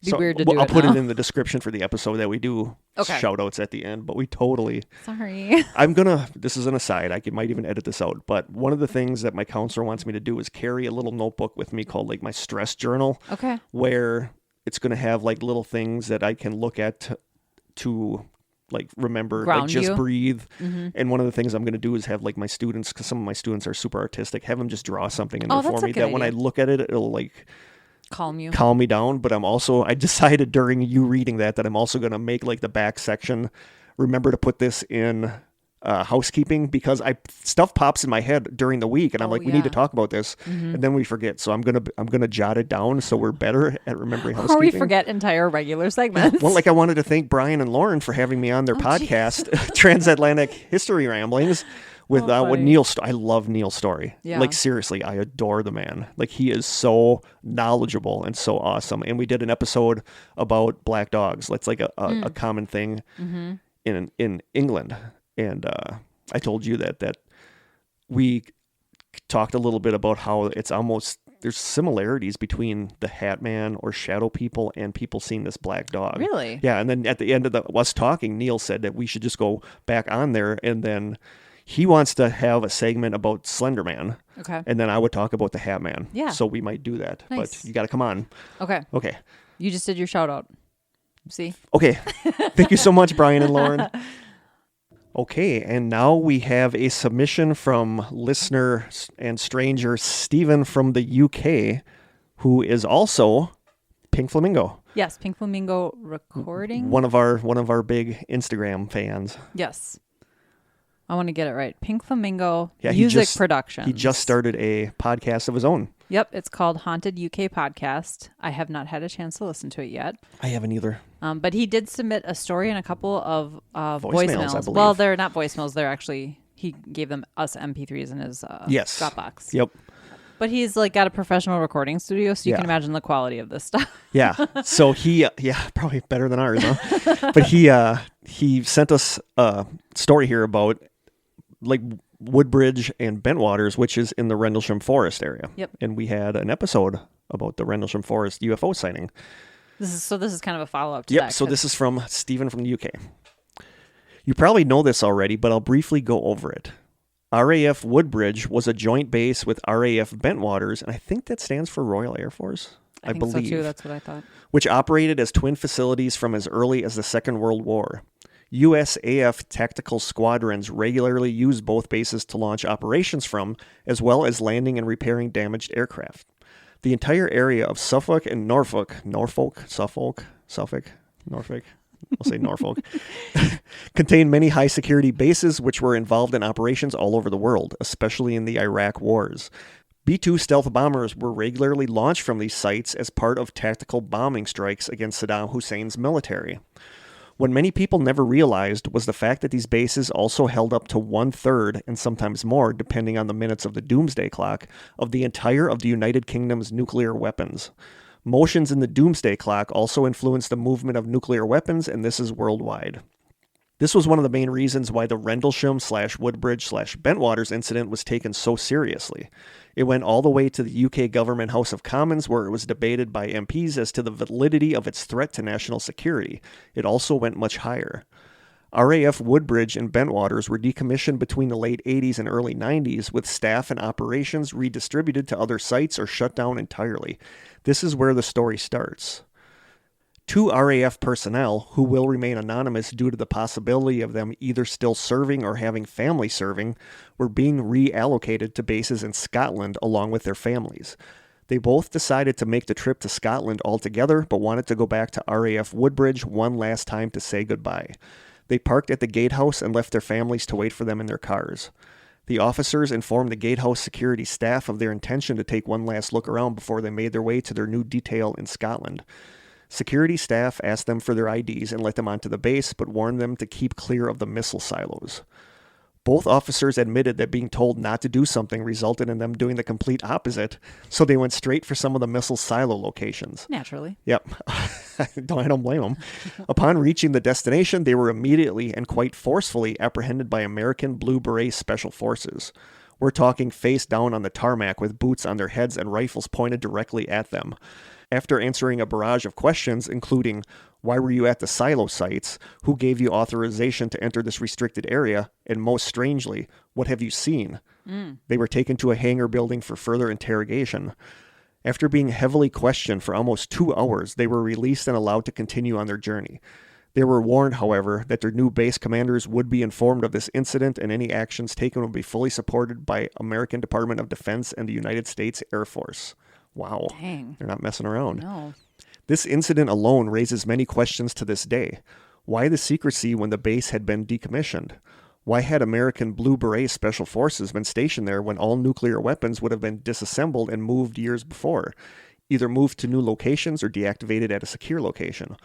Be weird to do I'll it put now. it in the description for the episode that we do Okay. shout outs at the end, but we totally. Sorry. This is an aside, might even edit this out, but one of the things that my counselor wants me to do is carry a little notebook with me called like my stress journal, Okay. where it's going to have like little things that I can look at to like remember, Ground like just you. breathe. And one of the things I'm going to do is have like my students, because some of my students are super artistic, have them just draw something in there that's for a me good that when I idea. look at it, it'll like Calm you. calm me down. But I decided during you reading that I'm also going to make like the back section, remember to put this in housekeeping, because stuff pops in my head during the week and I'm Oh, like, we need to yeah. talk about this. And then we forget. So I'm going to jot it down so we're better at remembering housekeeping. Or we forget entire regular segments. Well, like I wanted to thank Brian and Lauren for having me on their podcast, Transatlantic History Ramblings, with funny. Neil. I love Neil Story. Yeah. Like seriously, I adore the man. Like he is so knowledgeable and so awesome. And we did an episode about black dogs. That's like a common thing in England. And I told you that we talked a little bit about how it's almost. There's similarities between the Hat Man or Shadow People and people seeing this black dog. Really? Yeah, and then at the end of us talking, Neil said that we should just go back on there and then, He wants to have a segment about Slender Man. Okay. And then I would talk about the Hat Man. Yeah. So we might do that. Nice. But you got to come on. Okay. Okay. You just did your shout out. See? Okay. Thank you so much, Brian and Lauren. Okay. And now we have a submission from listener and stranger Stephen from the UK, who is also Pink Flamingo. Yes, Pink Flamingo Recording. One of our big Instagram fans. Yes. I want to get it right. Pink Flamingo Yeah, Music Production. He just started a podcast of his own. Yep, it's called Haunted UK Podcast. I have not had a chance to listen to it yet. I haven't either. But he did submit a story and a couple of Voicemails, I believe. Well, they're not voicemails. They're actually, he gave them us MP3s in his Yes. Dropbox. Yep. But he's like got a professional recording studio, so you can imagine the quality of this stuff. Yeah. So he, probably better than ours, huh? But he sent us a story here about like Woodbridge and Bentwaters, which is in the Rendlesham Forest area. Yep. And we had an episode about the Rendlesham Forest UFO sighting. This is kind of a follow up to Yep. that. So this is from Stephen from the UK. You probably know this already, but I'll briefly go over it. RAF Woodbridge was a joint base with RAF Bentwaters, and I think that stands for Royal Air Force. I think believe, so too. That's what I thought. which operated as twin facilities from as early as the Second World War. USAF tactical squadrons regularly used both bases to launch operations from, as well as landing and repairing damaged aircraft. The entire area of Suffolk and Norfolk, I'll say Norfolk, contained many high-security bases which were involved in operations all over the world, especially in the Iraq wars. B-2 stealth bombers were regularly launched from these sites as part of tactical bombing strikes against Saddam Hussein's military. What many people never realized was the fact that these bases also held up to 1/3, and sometimes more, depending on the minutes of the doomsday clock, of the entire of the United Kingdom's nuclear weapons. Motions in the doomsday clock also influence the movement of nuclear weapons, and this is worldwide. This was one of the main reasons why the Rendlesham/Woodbridge/Bentwaters incident was taken so seriously. It went all the way to the UK government House of Commons, where it was debated by MPs as to the validity of its threat to national security. It also went much higher. RAF Woodbridge and Bentwaters were decommissioned between the late 80s and early 90s, with staff and operations redistributed to other sites or shut down entirely. This is where the story starts. 2 RAF personnel, who will remain anonymous due to the possibility of them either still serving or having family serving, were being reallocated to bases in Scotland along with their families. They both decided to make the trip to Scotland altogether, but wanted to go back to RAF Woodbridge one last time to say goodbye. They parked at the gatehouse and left their families to wait for them in their cars. The officers informed the gatehouse security staff of their intention to take one last look around before they made their way to their new detail in Scotland. Security staff asked them for their IDs and let them onto the base, but warned them to keep clear of the missile silos. Both officers admitted that being told not to do something resulted in them doing the complete opposite, so they went straight for some of the missile silo locations. Naturally. Yep. I don't blame them. Upon reaching the destination, they were immediately and quite forcefully apprehended by American Blue Beret Special Forces. We're talking face down on the tarmac with boots on their heads and rifles pointed directly at them. After answering a barrage of questions, including, why were you at the silo sites? Who gave you authorization to enter this restricted area? And most strangely, what have you seen? They were taken to a hangar building for further interrogation. After being heavily questioned for almost 2 hours, they were released and allowed to continue on their journey. They were warned, however, that their new base commanders would be informed of this incident and any actions taken would be fully supported by American Department of Defense and the United States Air Force. Wow. Dang. They're not messing around. No. This incident alone raises many questions to this day. Why the secrecy when the base had been decommissioned? Why had American Blue Beret Special Forces been stationed there when all nuclear weapons would have been disassembled and moved years before? Either moved to new locations or deactivated at a secure location.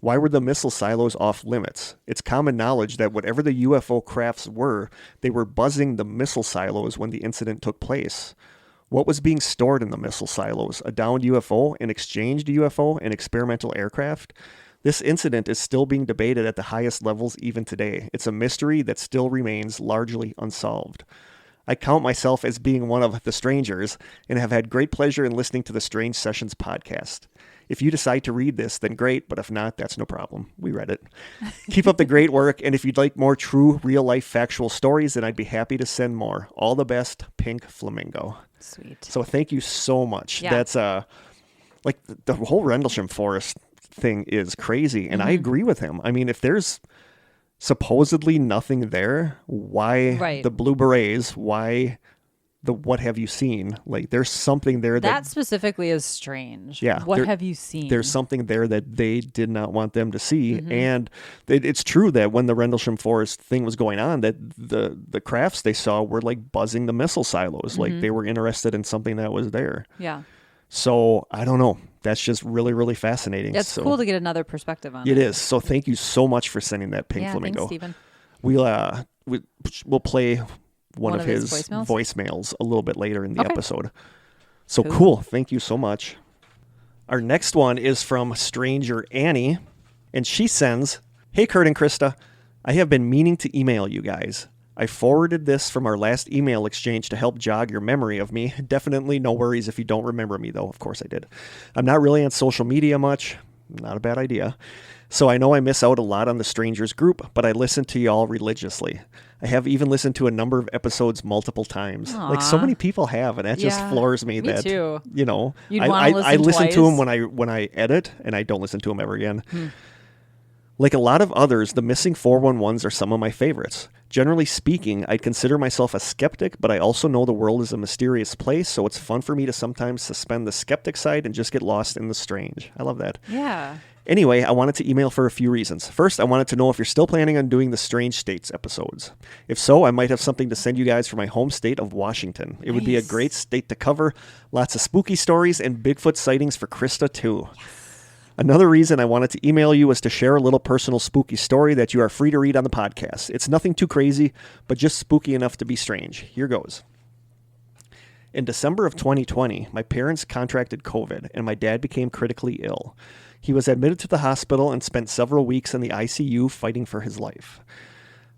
Why were the missile silos off limits? It's common knowledge that whatever the UFO crafts were, they were buzzing the missile silos when the incident took place. What was being stored in the missile silos? A downed UFO, an exchanged UFO, an experimental aircraft? This incident is still being debated at the highest levels even today. It's a mystery that still remains largely unsolved. I count myself as being one of the strangers and have had great pleasure in listening to the Strange Sessions podcast. If you decide to read this, then great, but if not, that's no problem. We read it. Keep up the great work, and if you'd like more true, real-life factual stories, then I'd be happy to send more. All the best, Pink Flamingo. Sweet. So thank you so much. Yeah. That's like the whole Rendlesham Forest thing is crazy, and I agree with him. I mean, if there's supposedly nothing there, why the blue berets? Why the what have you seen? Like, there's something there that specifically is strange. Yeah. What have you seen? There's something there that they did not want them to see. And it's true that when the Rendlesham Forest thing was going on, that the crafts they saw were like buzzing the missile silos. Like, they were interested in something that was there. Yeah. So I don't know. That's just really, really fascinating. It's cool to get another perspective on it. It is. So thank you so much for sending that Pink Flamingo. Thanks, Stephen. We'll play one of his voicemails a little bit later in the episode. So cool. Thank you so much. Our next one is from Stranger Annie, and she sends, "Hey, Kurt and Krista, I have been meaning to email you guys. I forwarded this from our last email exchange to help jog your memory of me. Definitely no worries if you don't remember me, though. Of course I did. I'm not really on social media much. Not a bad idea. So I know I miss out a lot on the Strangers group, but I listen to y'all religiously. I have even listened to a number of episodes multiple times." Aww. Like, so many people have, and that just floors me. Me too. You know, I listen to them when I edit, and I don't listen to them ever again. Like a lot of others, the missing 411s are some of my favorites. Generally speaking, I'd consider myself a skeptic, but I also know the world is a mysterious place, so it's fun for me to sometimes suspend the skeptic side and just get lost in the strange. I love that. Yeah. Anyway, I wanted to email for a few reasons. First, I wanted to know if you're still planning on doing the Strange States episodes. If so, I might have something to send you guys from my home state of Washington. It would be a great state to cover. Lots of spooky stories and Bigfoot sightings for Krista, too. Yes. Another reason I wanted to email you was to share a little personal spooky story that you are free to read on the podcast. It's nothing too crazy, but just spooky enough to be strange. Here goes. In December of 2020, my parents contracted COVID, and my dad became critically ill. He was admitted to the hospital and spent several weeks in the ICU fighting for his life.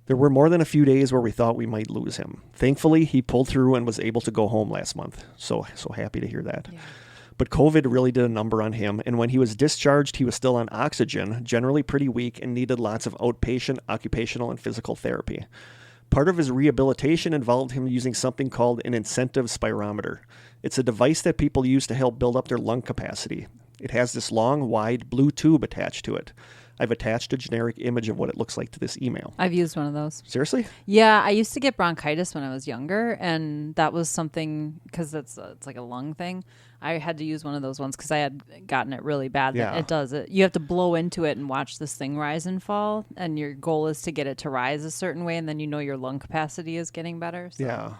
There were more than a few days where we thought we might lose him. Thankfully, he pulled through and was able to go home last month. So happy to hear that. Yeah. But COVID really did a number on him, and when he was discharged, he was still on oxygen, generally pretty weak, and needed lots of outpatient, occupational, and physical therapy. Part of his rehabilitation involved him using something called an incentive spirometer. It's a device that people use to help build up their lung capacity. It has this long, wide blue tube attached to it. I've attached a generic image of what it looks like to this email. I've used one of those. Seriously? Yeah, I used to get bronchitis when I was younger, and that was something, because it's like a lung thing. I had to use one of those ones because I had gotten it really bad. Yeah. It does it. You have to blow into it and watch this thing rise and fall, and your goal is to get it to rise a certain way, and then you know your lung capacity is getting better. So. Yeah.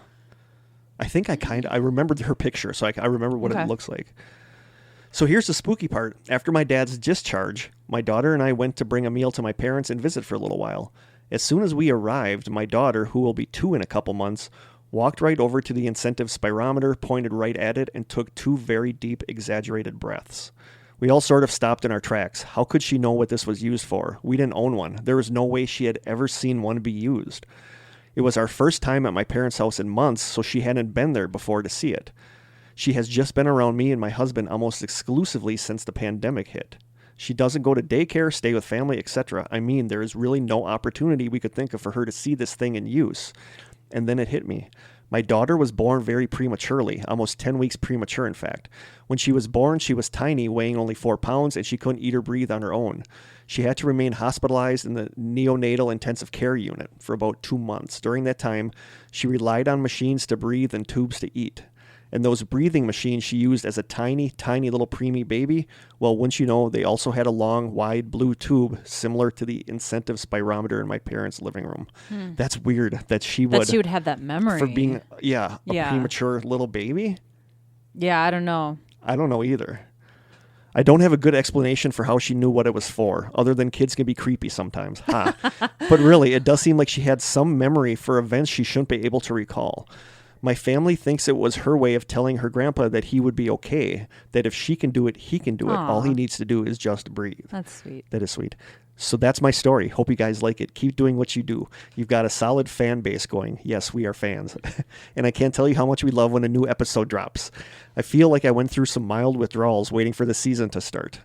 I think I remembered her picture, so I remember what it looks like. So here's the spooky part. After my dad's discharge, my daughter and I went to bring a meal to my parents and visit for a little while. As soon as we arrived, my daughter, who will be 2 in a couple months, walked right over to the incentive spirometer, pointed right at it, and took 2 very deep, exaggerated breaths. We all sort of stopped in our tracks. How could she know what this was used for? We didn't own one. There was no way she had ever seen one be used. It was our first time at my parents' house in months, so she hadn't been there before to see it. She has just been around me and my husband almost exclusively since the pandemic hit. She doesn't go to daycare, stay with family, etc. I mean, there is really no opportunity we could think of for her to see this thing in use. And then it hit me. My daughter was born very prematurely, almost 10 weeks premature, in fact. When she was born, she was tiny, weighing only 4 pounds, and she couldn't eat or breathe on her own. She had to remain hospitalized in the neonatal intensive care unit for about 2 months. During that time, she relied on machines to breathe and tubes to eat. And those breathing machines she used as a tiny, tiny little preemie baby, well, wouldn't you know, they also had a long, wide blue tube similar to the incentive spirometer in my parents' living room. That's weird that she would have that memory. For being, a premature little baby? Yeah, I don't know. I don't know either. I don't have a good explanation for how she knew what it was for, other than kids can be creepy sometimes. But really, it does seem like she had some memory for events she shouldn't be able to recall. My family thinks it was her way of telling her grandpa that he would be okay, that if she can do it, he can do it. All he needs to do is just breathe. That's sweet. That is sweet. So that's my story. Hope you guys like it. Keep doing what you do. You've got a solid fan base going. Yes, we are fans. And I can't tell you how much we love when a new episode drops. I feel like I went through some mild withdrawals waiting for the season to start.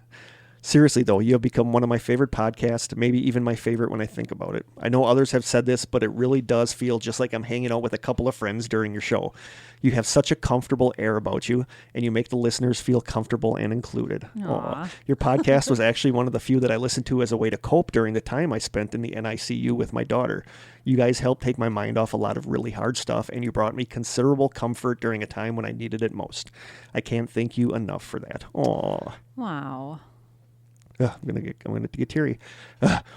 Seriously, though, you have become one of my favorite podcasts, maybe even my favorite when I think about it. I know others have said this, but it really does feel just like I'm hanging out with a couple of friends during your show. You have such a comfortable air about you, and you make the listeners feel comfortable and included. Aww. Your podcast was actually one of the few that I listened to as a way to cope during the time I spent in the NICU with my daughter. You guys helped take my mind off a lot of really hard stuff, and you brought me considerable comfort during a time when I needed it most. I can't thank you enough for that. Aww. Wow. I'm gonna get teary.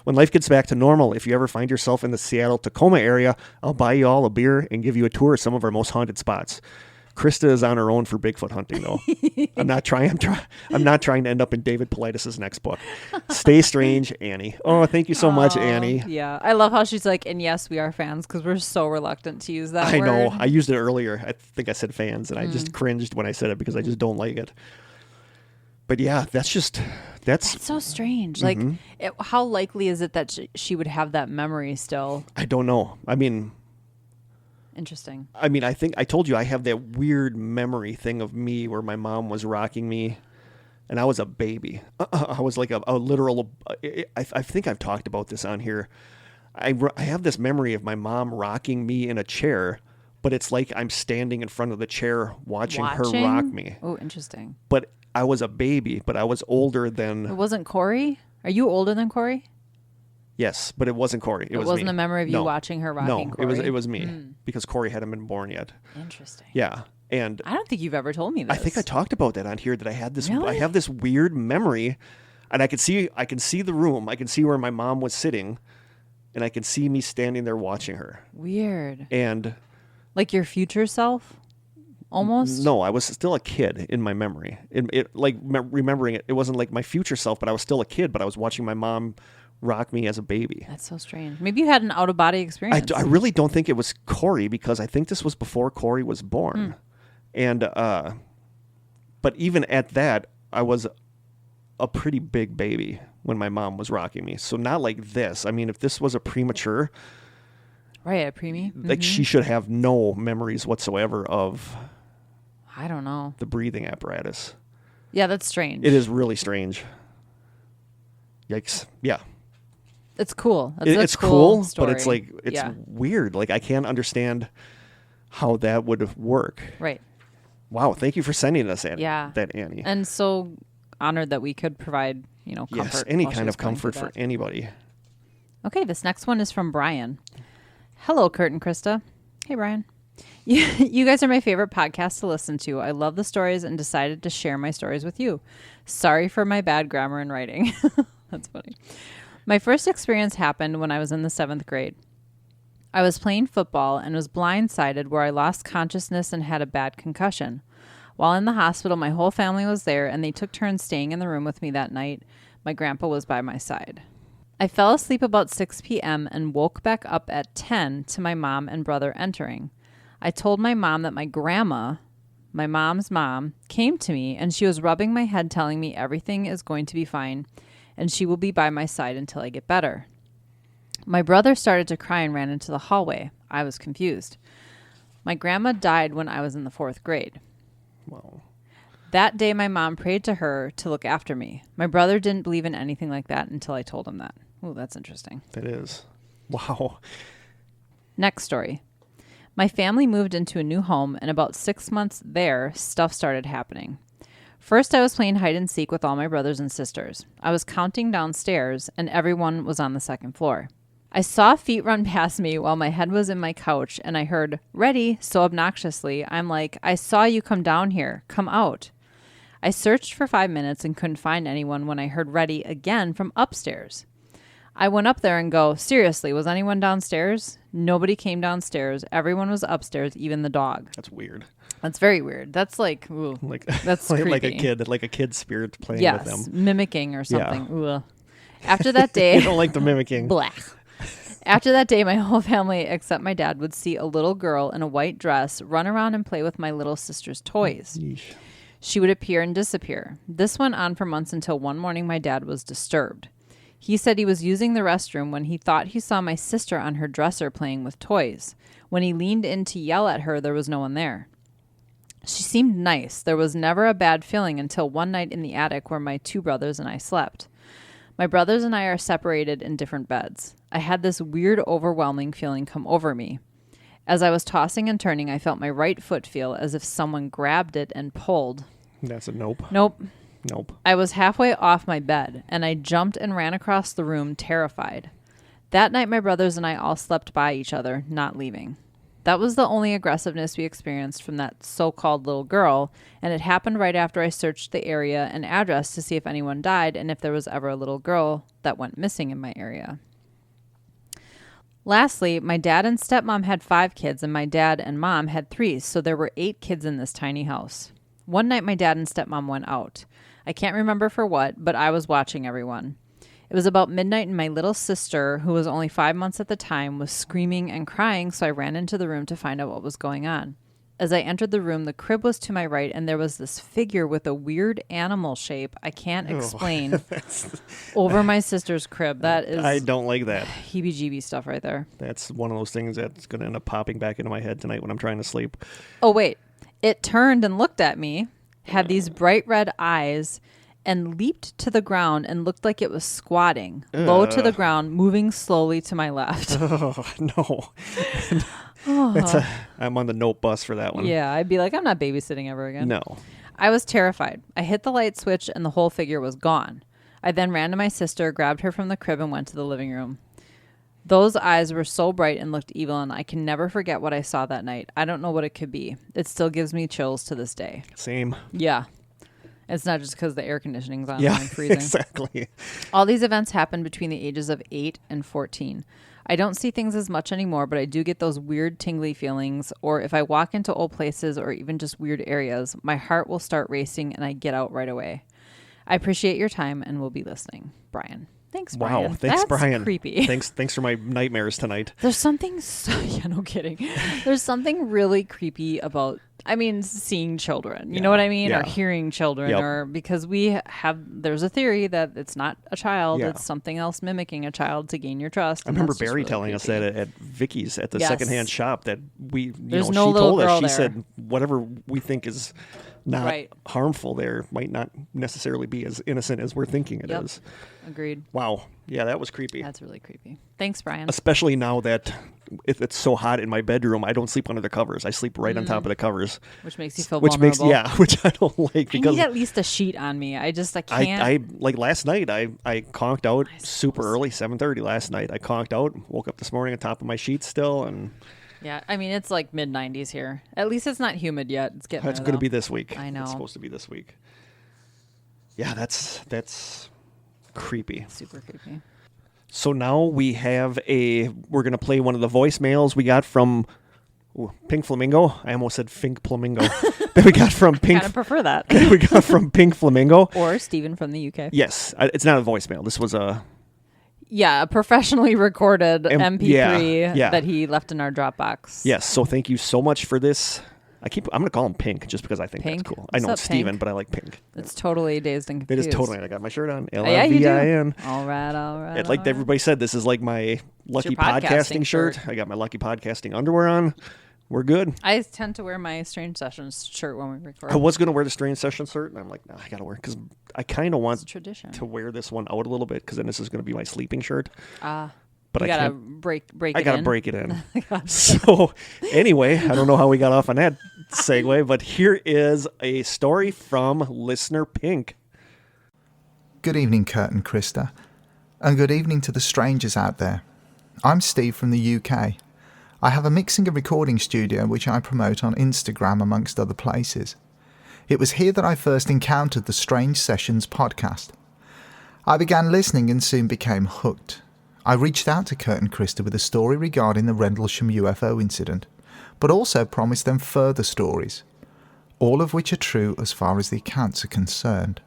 When life gets back to normal, if you ever find yourself in the Seattle-Tacoma area, I'll buy you all a beer and give you a tour of some of our most haunted spots. Krista is on her own for Bigfoot hunting, though. I'm not trying to end up in David Paulides' next book. Stay strange, Annie. Oh, thank you so much, Annie. Yeah, I love how she's like, and yes, we are fans, because we're so reluctant to use that I word. know. I used it earlier. I think I said fans, and I just cringed when I said it because I just don't like it. But yeah, that's so strange. Like, how likely is it that she would have that memory still? I don't know. I mean, interesting. I think I told you I have that weird memory thing of me where my mom was rocking me, and I was a baby. I was like a literal. I think I've talked about this on here. I have this memory of my mom rocking me in a chair, but it's like I'm standing in front of the chair watching? Her rock me. Oh, interesting. But I was a baby, but I was older than... It wasn't Corey? Are you older than Corey? Yes, but it wasn't Corey. It wasn't me. a memory of you watching her rocking Corey? No, it was me, because Corey hadn't been born yet. Interesting. Yeah, and... I don't think you've ever told me this. I think I talked about that on here, that I had this... Really? I have this weird memory, and I can see the room. I can see where my mom was sitting, and I can see me standing there watching her. Weird. And... Like your future self? Almost? No, I was still a kid in my memory. Remembering it, it wasn't like my future self, but I was still a kid, but I was watching my mom rock me as a baby. That's so strange. Maybe you had an out-of-body experience. I really don't think it was Corey, because I think this was before Corey was born. And, but even at that, I was a pretty big baby when my mom was rocking me. So not like this. I mean, if this was a premature... Right, a preemie? Like, she should have no memories whatsoever of... I don't know. The breathing apparatus. Yeah, that's strange. It is really strange. Yikes. Yeah. It's cool. It's cool, but it's like, it's weird. Like, I can't understand how that would work. Right. Wow. Thank you for sending us that, Annie. And so honored that we could provide, comfort. Yes, any kind of comfort for anybody. Okay, this next one is from Brian. Hello, Kurt and Krista. Hey, Brian. You guys are my favorite podcast to listen to. I love the stories and decided to share my stories with you. Sorry for my bad grammar and writing. That's funny. My first experience happened when I was in the 7th grade. I was playing football and was blindsided where I lost consciousness and had a bad concussion. While in the hospital, my whole family was there and they took turns staying in the room with me that night. My grandpa was by my side. I fell asleep about 6 p.m. and woke back up at 10 to my mom and brother entering. I told my mom that my grandma, my mom's mom, came to me and she was rubbing my head telling me everything is going to be fine and she will be by my side until I get better. My brother started to cry and ran into the hallway. I was confused. My grandma died when I was in the 4th grade. Wow. That day, my mom prayed to her to look after me. My brother didn't believe in anything like that until I told him that. Oh, that's interesting. That is. Wow. Next story. My family moved into a new home, and about 6 months there, stuff started happening. First, I was playing hide and seek with all my brothers and sisters. I was counting downstairs, and everyone was on the 2nd floor. I saw feet run past me while my head was in my couch, and I heard, "Ready," so obnoxiously. I'm like, "I saw you come down here. Come out." I searched for 5 minutes and couldn't find anyone when I heard "Ready" again from upstairs. I went up there and go, "Seriously, was anyone downstairs?" Nobody came downstairs. Everyone was upstairs, even the dog. That's weird. That's very weird. That's like, ooh, that's like creepy. like a kid spirit playing with them. Yes, mimicking or something. Yeah. After that day, you don't like the mimicking. Blah. After that day, my whole family, except my dad, would see a little girl in a white dress run around and play with my little sister's toys. Yeesh. She would appear and disappear. This went on for months until one morning my dad was disturbed. He said he was using the restroom when he thought he saw my sister on her dresser playing with toys. When he leaned in to yell at her, there was no one there. She seemed nice. There was never a bad feeling until one night in the attic where my two brothers and I slept. My brothers and I are separated in different beds. I had this weird, overwhelming feeling come over me. As I was tossing and turning, I felt my right foot feel as if someone grabbed it and pulled. That's a nope. Nope. Nope. I was halfway off my bed, and I jumped and ran across the room, terrified. That night, my brothers and I all slept by each other, not leaving. That was the only aggressiveness we experienced from that so-called little girl, and it happened right after I searched the area and address to see if anyone died and if there was ever a little girl that went missing in my area. Lastly, my dad and stepmom had 5 kids, and my dad and mom had 3, so there were 8 kids in this tiny house. One night, my dad and stepmom went out. I can't remember for what, but I was watching everyone. It was about midnight, and my little sister, who was only 5 months at the time, was screaming and crying, so I ran into the room to find out what was going on. As I entered the room, the crib was to my right, and there was this figure with a weird animal shape I can't explain over my sister's crib. That is... I don't like that. Heebie-jeebie stuff right there. That's one of those things that's going to end up popping back into my head tonight when I'm trying to sleep. Oh, wait. It turned and looked at me, had these bright red eyes, and leaped to the ground and looked like it was squatting, low to the ground, moving slowly to my left. Oh, no. I'm on the nope bus for that one. Yeah, I'd be like, I'm not babysitting ever again. No. I was terrified. I hit the light switch and the whole figure was gone. I then ran to my sister, grabbed her from the crib, and went to the living room. Those eyes were so bright and looked evil, and I can never forget what I saw that night. I don't know what it could be. It still gives me chills to this day. Same. Yeah. It's not just because the air conditioning's on Yeah, and I'm freezing. exactly. All these events happened between the ages of 8 and 14. I don't see things as much anymore, but I do get those weird tingly feelings, or if I walk into old places or even just weird areas, my heart will start racing and I get out right away. I appreciate your time and will be listening. Brian. Thanks, Brian. Wow, thanks, That's Brian. Creepy. Thanks for my nightmares tonight. There's something yeah, no kidding. There's something really creepy about, seeing children. You know what I mean? Yeah. Or hearing children, or because there's a theory that it's not a child, it's something else mimicking a child to gain your trust. I remember Barry telling us that at Vicky's at the secondhand shop that she told us, she said, whatever we think is not harmful there might not necessarily be as innocent as we're thinking it is. Agreed. Wow. Yeah, that was creepy. That's really creepy. Thanks, Brian. Especially now that if it's so hot in my bedroom, I don't sleep under the covers. I sleep right on top of the covers. Which makes you feel vulnerable. Which I don't like. Because I need at least a sheet on me. I can't. I like last night, I conked out super early, 7:30 last night. I conked out, woke up this morning on top of my sheets still, and... Yeah, it's like mid-90s here. At least it's not humid yet. It's getting That's going to be this week. I know. It's supposed to be this week. Yeah, that's creepy. Super creepy. So now we're going to play one of the voicemails we got from Pink Flamingo. I almost said Fink Flamingo. That we got from Pink. I kind of prefer that. We got from Pink Flamingo. Or Stephen from the UK. Yes. It's not a voicemail. This was a... Yeah, a professionally recorded MP3 that he left in our Dropbox. Yes, so thank you so much for this. I'm going to call him Pink just because I think that's cool. I know it's Steven, but I like Pink. It's totally Dazed and Confused. It is totally. I got my shirt on. Yeah, you L-I-V-I-N. do. All right. Like everybody said, this is like my lucky podcasting shirt. I got my lucky podcasting underwear on. We're good. I tend to wear my Strange Sessions shirt when we record. I was going to wear the Strange Sessions shirt, and I'm like, no, I got to wear it because I kind of want to wear this one out a little bit because then this is going to be my sleeping shirt. But I gotta break it in. I gotta break it in. So anyway, I don't know how we got off on that segue, but here is a story from listener Pink. Good evening, Kurt and Krista, and good evening to the strangers out there. I'm Steve from the UK. I have a mixing and recording studio which I promote on Instagram amongst other places. It was here that I first encountered the Strange Sessions podcast. I began listening and soon became hooked. I reached out to Kurt and Krista with a story regarding the Rendelsham Ufo Incident, but also promised them further stories, all of which are true as far as the accounts are concerned.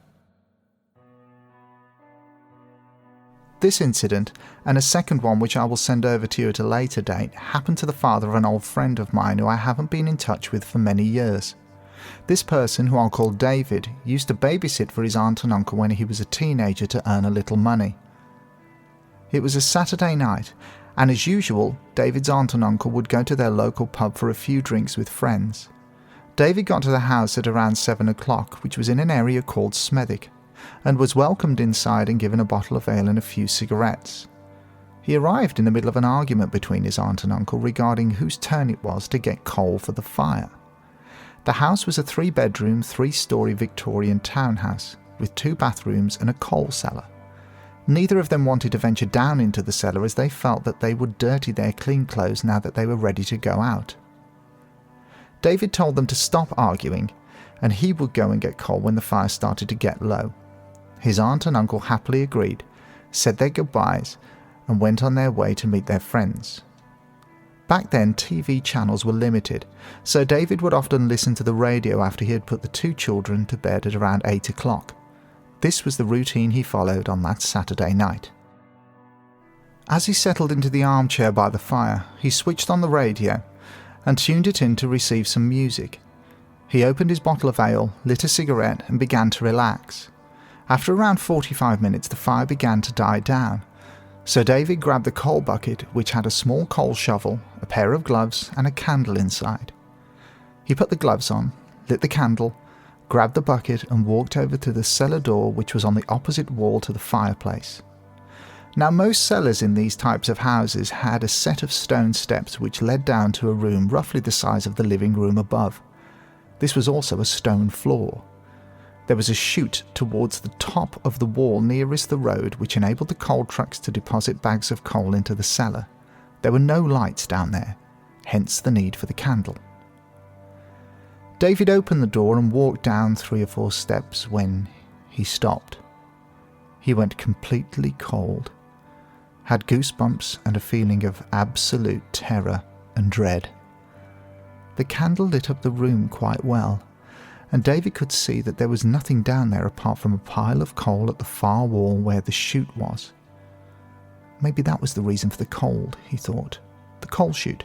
This incident, and a second one which I will send over to you at a later date, happened to the father of an old friend of mine who I haven't been in touch with for many years. This person, who I'll call David, used to babysit for his aunt and uncle when he was a teenager to earn a little money. It was a Saturday night, and as usual, David's aunt and uncle would go to their local pub for a few drinks with friends. David got to the house at around 7 o'clock, which was in an area called Smethwick, and was welcomed inside and given a bottle of ale and a few cigarettes. He arrived in the middle of an argument between his aunt and uncle regarding whose turn it was to get coal for the fire. The house was a 3-bedroom, 3-storey Victorian townhouse, with 2 bathrooms and a coal cellar. Neither of them wanted to venture down into the cellar as they felt that they would dirty their clean clothes now that they were ready to go out. David told them to stop arguing, and he would go and get coal when the fire started to get low. His aunt and uncle happily agreed, said their goodbyes, and went on their way to meet their friends. Back then, TV channels were limited, so David would often listen to the radio after he had put the 2 children to bed at around 8 o'clock. This was the routine he followed on that Saturday night. As he settled into the armchair by the fire, he switched on the radio and tuned it in to receive some music. He opened his bottle of ale, lit a cigarette, and began to relax. After around 45 minutes, the fire began to die down. So David grabbed the coal bucket, which had a small coal shovel, a pair of gloves, and a candle inside. He put the gloves on, lit the candle, grabbed the bucket, and walked over to the cellar door, which was on the opposite wall to the fireplace. Now, most cellars in these types of houses had a set of stone steps which led down to a room roughly the size of the living room above. This was also a stone floor. There was a chute towards the top of the wall nearest the road which enabled the coal trucks to deposit bags of coal into the cellar. There were no lights down there, hence the need for the candle. David opened the door and walked down 3 or 4 steps when he stopped. He went completely cold, had goosebumps and a feeling of absolute terror and dread. The candle lit up the room quite well, and David could see that there was nothing down there apart from a pile of coal at the far wall where the chute was. Maybe that was the reason for the cold, he thought. The coal chute.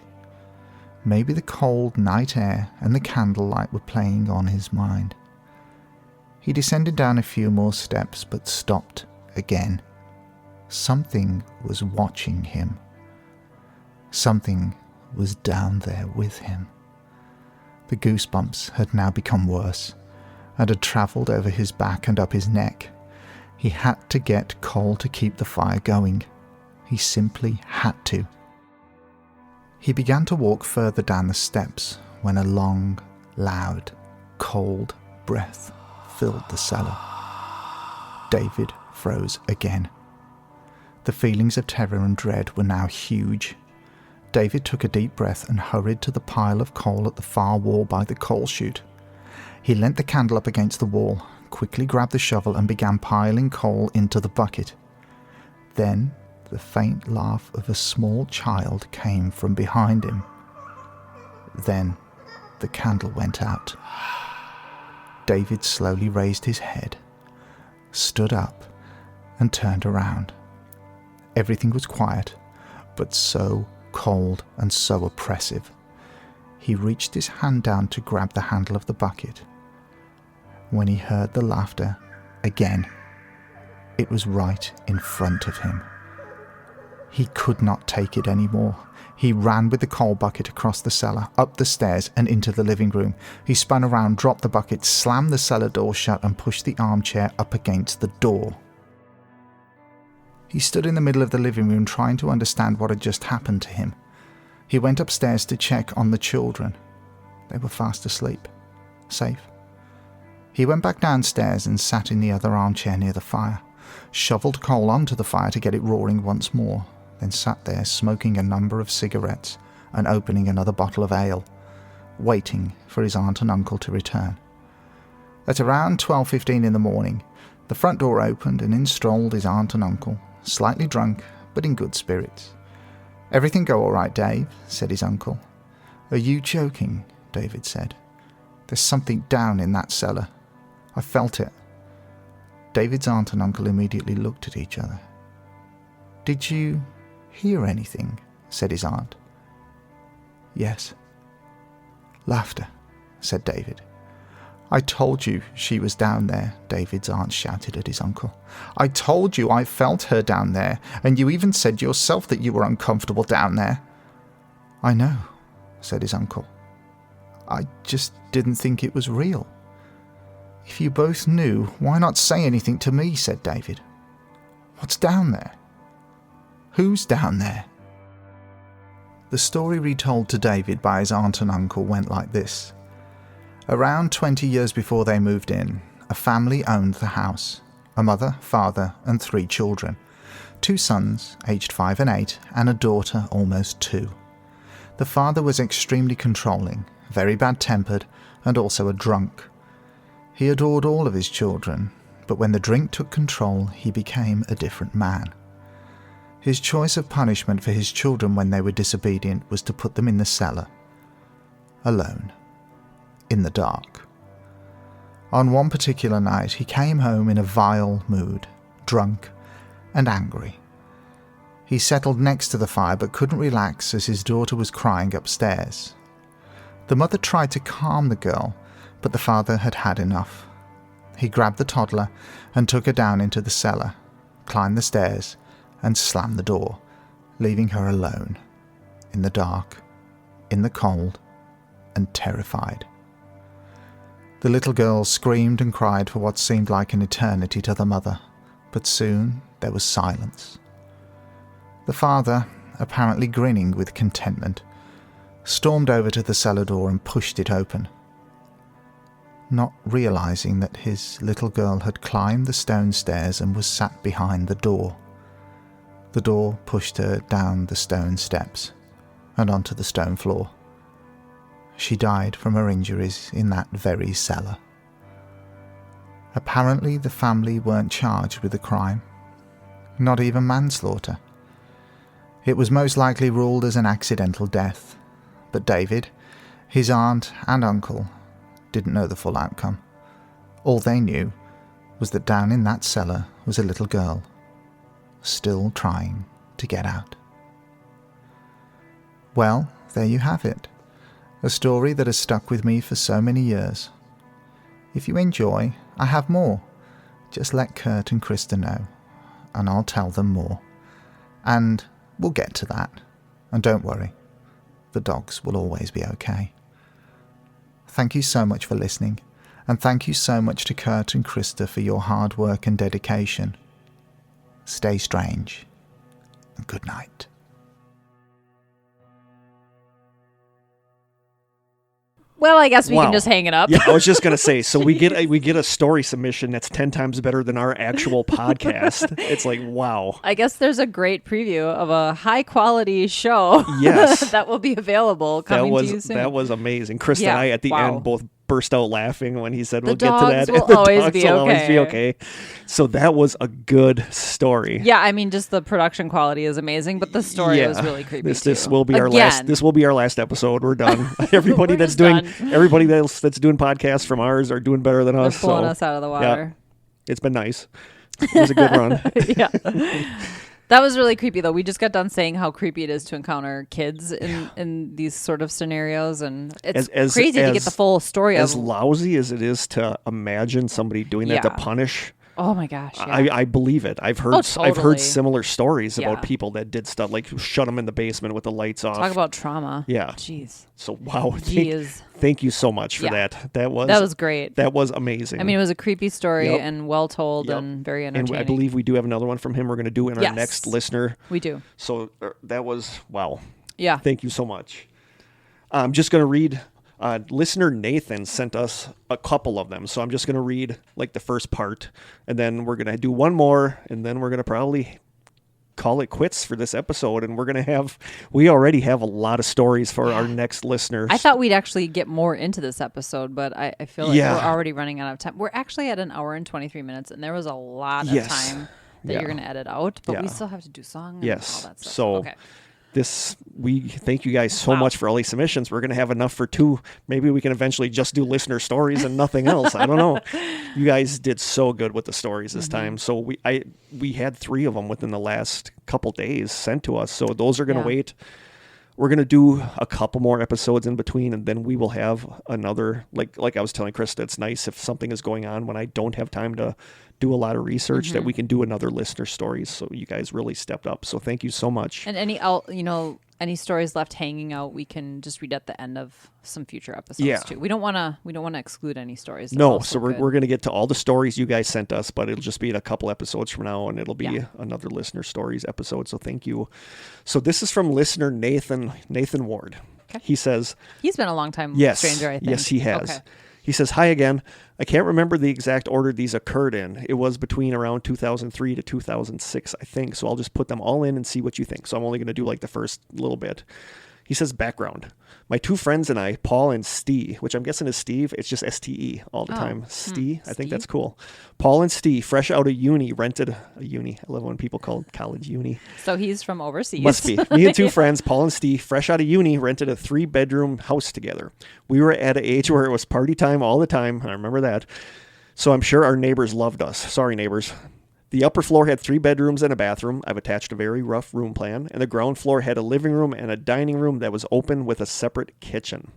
Maybe the cold night air and the candlelight were playing on his mind. He descended down a few more steps but stopped again. Something was watching him. Something was down there with him. The goosebumps had now become worse and had travelled over his back and up his neck. He had to get coal to keep the fire going. He simply had to. He began to walk further down the steps when a long, loud, cold breath filled the cellar. David froze again. The feelings of terror and dread were now huge. David took a deep breath and hurried to the pile of coal at the far wall by the coal chute. He leant the candle up against the wall, quickly grabbed the shovel and began piling coal into the bucket. Then the faint laugh of a small child came from behind him. Then the candle went out. David slowly raised his head, stood up, and turned around. Everything was quiet, but so cold and so oppressive. He reached his hand down to grab the handle of the bucket. When he heard the laughter again, it was right in front of him. He could not take it anymore. He ran with the coal bucket across the cellar, up the stairs and into the living room. He spun around, dropped the bucket, slammed the cellar door shut and pushed the armchair up against the door. He stood in the middle of the living room trying to understand what had just happened to him. He went upstairs to check on the children. They were fast asleep. Safe. He went back downstairs and sat in the other armchair near the fire, shoveled coal onto the fire to get it roaring once more, then sat there smoking a number of cigarettes and opening another bottle of ale, waiting for his aunt and uncle to return. At around 12:15 in the morning, the front door opened and in strolled his aunt and uncle, slightly drunk but in good spirits. "Everything go all right, Dave?" said his uncle. "Are you joking?" David said. "There's something down in that cellar. I felt it." David's aunt and uncle immediately looked at each other. Did you hear anything? Said his aunt. Yes. Laughter, said David. I told you she was down there, David's aunt shouted at his uncle. I told you I felt her down there, and you even said yourself that you were uncomfortable down there. I know, said his uncle. I just didn't think it was real. If you both knew, why not say anything to me, said David. What's down there? Who's down there? The story retold to David by his aunt and uncle went like this. Around 20 years before they moved in, a family owned the house. A mother, father, and 3 children. 2 sons, aged 5 and 8, and a daughter almost 2. The father was extremely controlling, very bad-tempered, and also a drunk. He adored all of his children, but when the drink took control, he became a different man. His choice of punishment for his children when they were disobedient was to put them in the cellar. Alone. In the dark. On one particular night, he came home in a vile mood, drunk and angry. He settled next to the fire but couldn't relax as his daughter was crying upstairs. The mother tried to calm the girl, but the father had had enough. He grabbed the toddler and took her down into the cellar, climbed the stairs, and slammed the door, leaving her alone, in the dark, in the cold, and terrified. The little girl screamed and cried for what seemed like an eternity to the mother, but soon there was silence. The father, apparently grinning with contentment, stormed over to the cellar door and pushed it open. Not realizing that his little girl had climbed the stone stairs and was sat behind the door. The door pushed her down the stone steps and onto the stone floor. She died from her injuries in that very cellar. Apparently the family weren't charged with the crime. Not even manslaughter. It was most likely ruled as an accidental death. But David, his aunt and uncle didn't know the full outcome. All they knew was that down in that cellar was a little girl, still trying to get out. Well, there you have it. A story that has stuck with me for so many years. If you enjoy, I have more. Just let Kurt and Krista know, and I'll tell them more. And we'll get to that. And don't worry, the dogs will always be okay. Thank you so much for listening, and thank you so much to Kurt and Krista for your hard work and dedication. Stay strange, and good night. Well, I guess we Wow. can just hang it up. Yeah, I was just gonna say. So we get a story submission that's 10 times better than our actual podcast. It's like, wow. I guess there's a great preview of a high quality show. Yes. that will be available coming to you soon. That was amazing. Chris Yeah, and I at the wow. end both burst out laughing when he said we'll The get to that. dogs will The always dogs be will always be okay. okay. So that was a good story. Yeah, I mean, just the production quality is amazing, but the story was really creepy too. This will be our Again. last. This will be our last episode. We're done. Everybody We're that's just doing done. everybody else that's doing podcasts from ours are doing better than They're us. pulling so, us out of the yeah, water. it's been nice. It was a good run. Yeah. That was really creepy, though. We just got done saying how creepy it is to encounter kids in these sort of scenarios, and it's crazy to get the full story as of. lousy as it is to imagine somebody doing that to Yeah. punish. Oh my gosh! Yeah. I believe it. I've heard totally. I've heard similar stories Yeah. about people that did stuff like shut them in the basement with the lights off. Talk about trauma. Yeah. Jeez. So wow. Jeez. Thank you so much for Yeah. that. That was great. That was amazing. I mean, it was a creepy story Yep. and well told Yep. and very and entertaining. I believe we do have another one from him. We're going to do in our Yes. next listener. we do. So that was wow. Yeah. Thank you so much. I'm just going to read. Listener Nathan sent us a couple of them, so I'm just going to read like the first part, and then we're going to do one more, and then we're going to probably call it quits for this episode. And we already have a lot of stories for our next listeners. I thought we'd actually get more into this episode, but I feel like we're already running out of time. We're actually at 1 hour and 23 minutes, and there was a lot of time that you're going to edit out, but we still have to do song and all that stuff. So okay. we thank you guys so much for all these submissions. We're going to have enough for 2. Maybe we can eventually just do listener stories and nothing else. I don't know. You guys did so good with the stories this time. So we had 3 of them within the last couple days sent to us. So those are going to wait. We're going to do a couple more episodes in between, and then we will have another, like I was telling Krista, it's nice if something is going on when I don't have time to do a lot of research that we can do another listener stories. So you guys really stepped up. So thank you so much. And any stories left hanging out, we can just read at the end of some future episodes too. We don't want to exclude any stories. No, so we're going to get to all the stories you guys sent us, but it'll just be in a couple episodes from now, and it'll be another listener stories episode. So thank you. So this is from listener Nathan Ward. Okay. He says he's been a long time stranger, I think. Yes, he has. Okay. He says, "Hi again. I can't remember the exact order these occurred in. It was between around 2003 to 2006, I think. So I'll just put them all in and see what you think. So I'm only going to do like the first little bit." He says, "Background. My 2 friends and I, Paul and Steve," which I'm guessing is Steve. It's just S-T-E all the time. Steve. I think that's cool. "Paul and Steve, fresh out of uni, rented a uni." I love when people call college uni. So he's from overseas. Must be. Me and 2 friends, Paul and Steve, fresh out of uni, rented a 3-bedroom house together. We were at an age where it was party time all the time. I remember that. So I'm sure our neighbors loved us. Sorry, neighbors. The upper floor had 3 bedrooms and a bathroom. I've attached a very rough room plan. And the ground floor had a living room and a dining room that was open with a separate kitchen.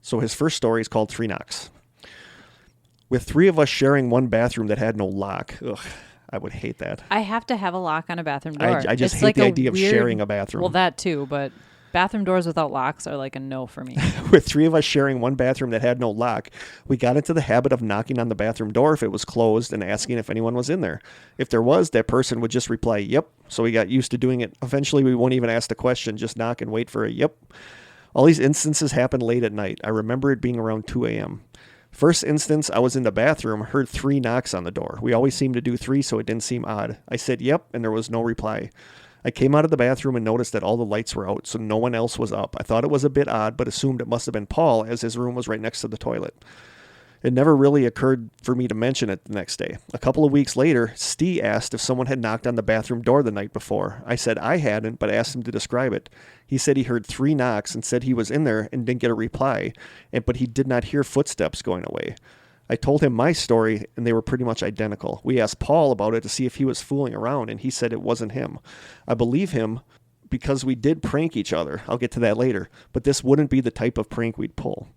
So his first story is called 3 Knocks. With 3 of us sharing one bathroom that had no lock. Ugh, I would hate that. I have to have a lock on a bathroom door. I just hate the idea of sharing a bathroom. Well, that too, but bathroom doors without locks are like a no for me. With 3 of us sharing one bathroom that had no lock, we got into the habit of knocking on the bathroom door if it was closed and asking if anyone was in there. If there was, that person would just reply, "Yep." So we got used to doing it. Eventually, we won't even ask the question, just knock and wait for a yep. All these instances happened late at night. I remember it being around 2 a.m. First instance, I was in the bathroom, heard 3 knocks on the door. We always seemed to do 3, so it didn't seem odd. I said yep, and there was no reply. I came out of the bathroom and noticed that all the lights were out, so no one else was up. I thought it was a bit odd, but assumed it must have been Paul, as his room was right next to the toilet. It never really occurred for me to mention it the next day. A couple of weeks later, Steve asked if someone had knocked on the bathroom door the night before. I said I hadn't, but asked him to describe it. He said he heard 3 knocks and said he was in there and didn't get a reply, but he did not hear footsteps going away. I told him my story, and they were pretty much identical. We asked Paul about it to see if he was fooling around, and he said it wasn't him. I believe him because we did prank each other. I'll get to that later, but this wouldn't be the type of prank we'd pull.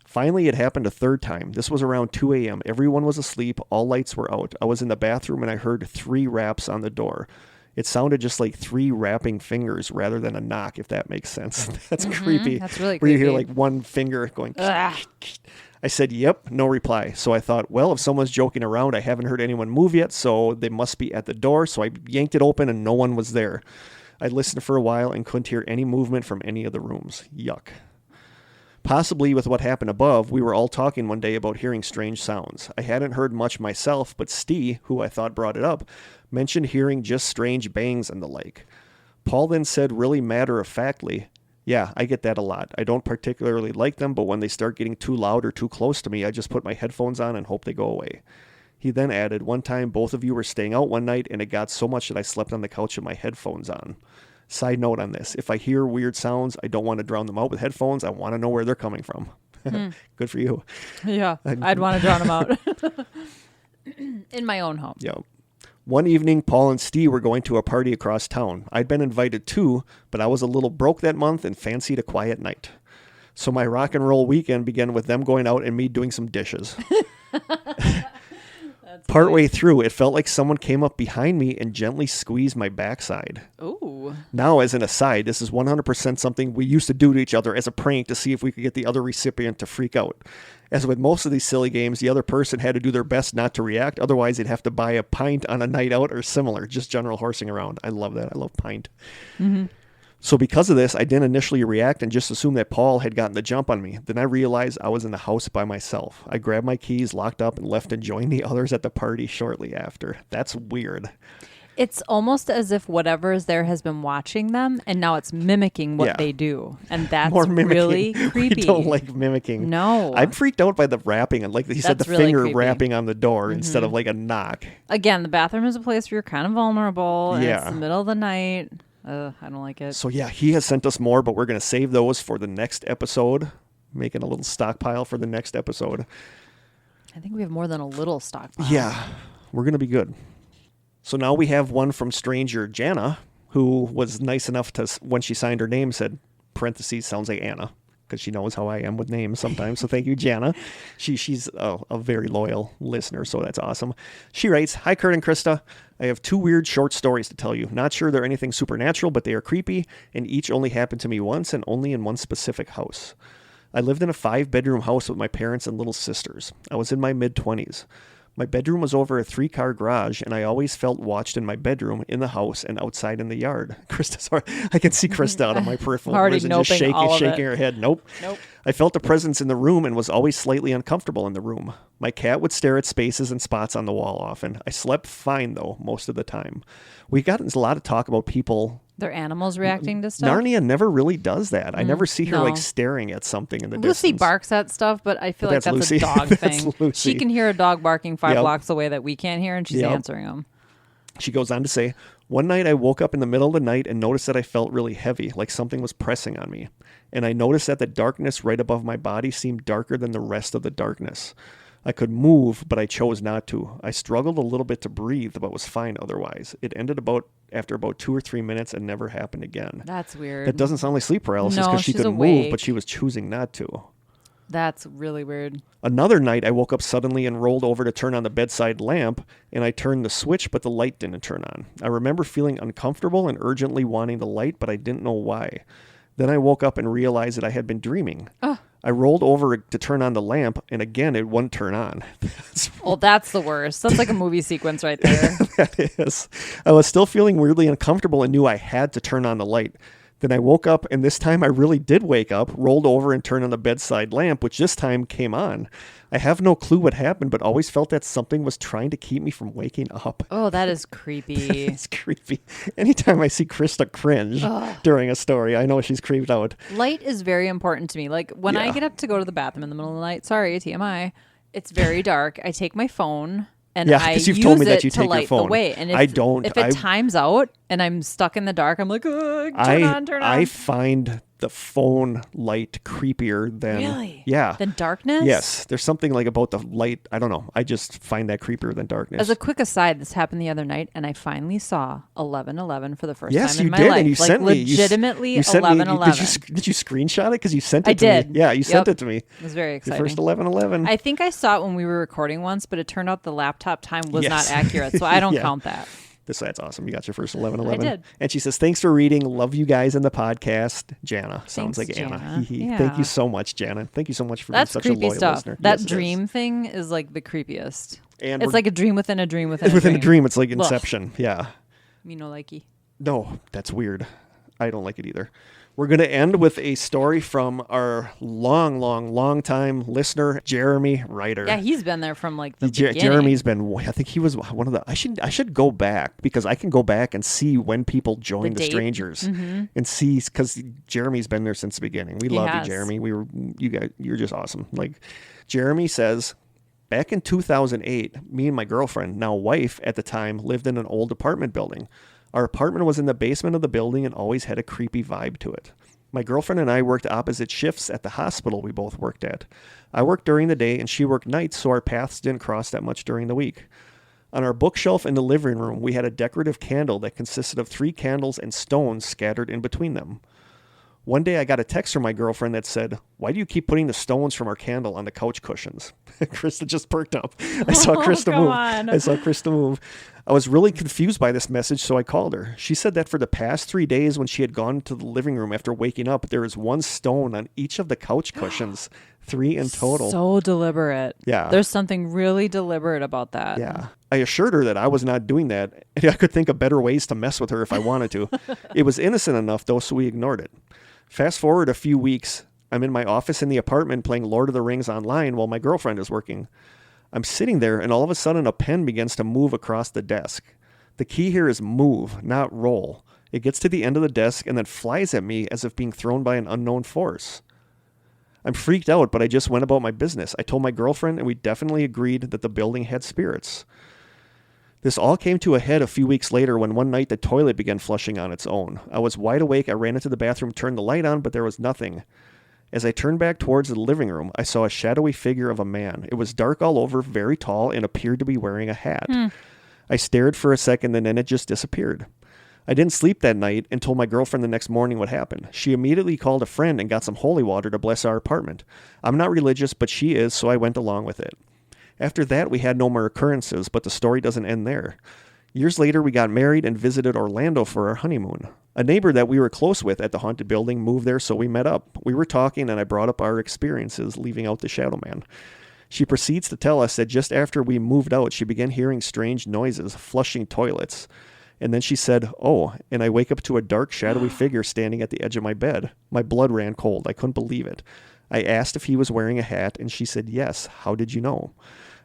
Finally, it happened a third time. This was around 2 a.m. Everyone was asleep. All lights were out. I was in the bathroom, and I heard 3 raps on the door. It sounded just like 3 rapping fingers rather than a knock, if that makes sense. That's creepy. That's really creepy. Where you hear like one finger going... I said, yep, no reply. So I thought, well, if someone's joking around, I haven't heard anyone move yet, so they must be at the door. So I yanked it open and no one was there. I listened for a while and couldn't hear any movement from any of the rooms. Yuck. Possibly with what happened above, we were all talking one day about hearing strange sounds. I hadn't heard much myself, but Steve, who I thought brought it up, mentioned hearing just strange bangs and the like. Paul then said really matter-of-factly, "Yeah, I get that a lot. I don't particularly like them, but when they start getting too loud or too close to me, I just put my headphones on and hope they go away." He then added, "One time, both of you were staying out one night, and it got so much that I slept on the couch with my headphones on." Side note on this, if I hear weird sounds, I don't want to drown them out with headphones. I want to know where they're coming from. Good for you. Yeah, I'd want to drown them out. In my own home. Yeah. One evening, Paul and Steve were going to a party across town. I'd been invited too, but I was a little broke that month and fancied a quiet night. So my rock and roll weekend began with them going out and me doing some dishes. Partway through, it felt like someone came up behind me and gently squeezed my backside. Ooh. Now, as an aside, this is 100% something we used to do to each other as a prank to see if we could get the other recipient to freak out. As with most of these silly games, the other person had to do their best not to react. Otherwise, they'd have to buy a pint on a night out or similar. Just general horsing around. I love that. I love pint. Mm-hmm. So because of this, I didn't initially react and just assume that Paul had gotten the jump on me. Then I realized I was in the house by myself. I grabbed my keys, locked up, and left and joined the others at the party shortly after. That's weird. It's almost as if whatever is there has been watching them, and now it's mimicking what they do. And that's really creepy. We don't like mimicking. No. I'm freaked out by the rapping. And like he said, the really finger creepy. rapping on the door instead of like a knock. Again, the bathroom is a place where you're kind of vulnerable. And Yeah. it's the middle of the night. I don't like it. So yeah, he has sent us more, but we're going to save those for the next episode. Making a little stockpile for the next episode. I think we have more than a little stockpile. Yeah, we're going to be good. So now we have one from stranger Jana, who was nice enough to, when she signed her name, said, parentheses, sounds like Anna, because she knows how I am with names sometimes. So thank you, Jana. She's a very loyal listener, so that's awesome. She writes, Hi, Kurt and Krista. I have 2 weird short stories to tell you. Not sure they're anything supernatural, but they are creepy, and each only happened to me once and only in one specific house. I lived in a 5-bedroom house with my parents and little sisters. I was in my mid-20s. My bedroom was over a 3-car garage, and I always felt watched in my bedroom, in the house, and outside in the yard. Krista, sorry, I can see Krista out of my peripheral vision just shaking her head. Nope. I felt a presence in the room and was always slightly uncomfortable in the room. My cat would stare at spaces and spots on the wall often. I slept fine, though, most of the time. We've gotten a lot of talk about people... Their animals reacting to stuff? Narnia never really does that. I never see her like staring at something in the distance. Lucy barks at stuff, but I feel like that's Lucy. a dog thing. Lucy. She can hear a dog barking 5 blocks away that we can't hear, and she's answering them. She goes on to say, One night I woke up in the middle of the night and noticed that I felt really heavy, like something was pressing on me. And I noticed that the darkness right above my body seemed darker than the rest of the darkness. I could move, but I chose not to. I struggled a little bit to breathe, but was fine otherwise. It ended after about 2 or 3 minutes and never happened again. That's weird. That doesn't sound like sleep paralysis because she could move, but she was choosing not to. That's really weird. Another night, I woke up suddenly and rolled over to turn on the bedside lamp, and I turned the switch, but the light didn't turn on. I remember feeling uncomfortable and urgently wanting the light, but I didn't know why. Then I woke up and realized that I had been dreaming. I rolled over to turn on the lamp, and again, it wouldn't turn on. That's the worst. That's like a movie sequence right there. That is. I was still feeling weirdly uncomfortable and knew I had to turn on the light. Then I woke up, and this time I really did wake up, rolled over and turned on the bedside lamp, which this time came on. I have no clue what happened, but always felt that something was trying to keep me from waking up. Oh, that is creepy. It's creepy. Anytime I see Krista cringe during a story, I know she's creeped out. Light is very important to me. Like when I get up to go to the bathroom in the middle of the night, sorry, TMI, it's very dark. I take my phone and I use told me it that you to take light your phone. the way. And if, I don't. If it times out and I'm stuck in the dark, I'm like, turn on. I find the phone light creepier than... Really? Yeah. Than darkness? Yes. There's something like about the light. I don't know. I just find that creepier than darkness. As a quick aside, this happened the other night, and I finally saw 11:11 for the first time in my life. Yes, you did, and you sent me. Legitimately 11:11. Did you screenshot it? Because you sent it to did. me. Yeah, you sent it to me. It was very exciting. The first 11:11. I think I saw it when we were recording once, but it turned out the laptop time was not accurate, so I don't count that. That's awesome. You got your first 11:11. I did. And she says, thanks for reading. Love you guys in the podcast. Jana. Sounds Thanks, like Jana. Anna. Yeah. Thank you so much, Jana. Thank you so much for being such a creepy loyal stuff. listener. That Yes, it dream is. thing is like the creepiest. And it's like a dream within a dream within a dream. Within a dream, it's like Inception. Ugh. Yeah. Me no likey. No, that's weird. I don't like it either. We're going to end with a story from our long time listener, Jeremy Ryder. Yeah, he's been there from like the beginning. Jeremy's been, I think he was one of the, I should go back because I can go back and see when people joined the Strangers and see, because Jeremy's been there since the beginning. We love you, Jeremy. You're just awesome. Like Jeremy says, back in 2008, me and my girlfriend, now wife at the time, lived in an old apartment building. Our apartment was in the basement of the building and always had a creepy vibe to it. My girlfriend and I worked opposite shifts at the hospital we both worked at. I worked during the day and she worked nights, so our paths didn't cross that much during the week. On our bookshelf in the living room, we had a decorative candle that consisted of 3 candles and stones scattered in between them. One day I got a text from my girlfriend that said, "Why do you keep putting the stones from our candle on the couch cushions?" Krista just perked up. I saw Krista move. I was really confused by this message, so I called her. She said that for the past 3 days when she had gone to the living room after waking up, there was 1 stone on each of the couch cushions, 3 in total. So deliberate. Yeah. There's something really deliberate about that. Yeah. I assured her that I was not doing that, and I could think of better ways to mess with her if I wanted to. It was innocent enough, though, so we ignored it. Fast forward a few weeks, I'm in my office in the apartment playing Lord of the Rings online while my girlfriend is working. I'm sitting there, and all of a sudden a pen begins to move across the desk. The key here is move, not roll. It gets to the end of the desk and then flies at me as if being thrown by an unknown force. I'm freaked out, but I just went about my business. I told my girlfriend, and we definitely agreed that the building had spirits. This all came to a head a few weeks later when one night the toilet began flushing on its own. I was wide awake. I ran into the bathroom, turned the light on, but there was nothing. As I turned back towards the living room, I saw a shadowy figure of a man. It was dark all over, very tall, and appeared to be wearing a hat. I stared for a second, and then it just disappeared. I didn't sleep that night and told my girlfriend the next morning what happened. She immediately called a friend and got some holy water to bless our apartment. I'm not religious, but she is, so I went along with it. After that, we had no more occurrences, but the story doesn't end there. Years later, we got married and visited Orlando for our honeymoon. A neighbor that we were close with at the haunted building moved there, so we met up. We were talking, and I brought up our experiences leaving out the Shadow Man. She proceeds to tell us that just after we moved out, she began hearing strange noises, flushing toilets. And then she said, "Oh," and I wake up to a dark, shadowy figure standing at the edge of my bed. My blood ran cold. I couldn't believe it. I asked if he was wearing a hat, and she said, "Yes. How did you know?"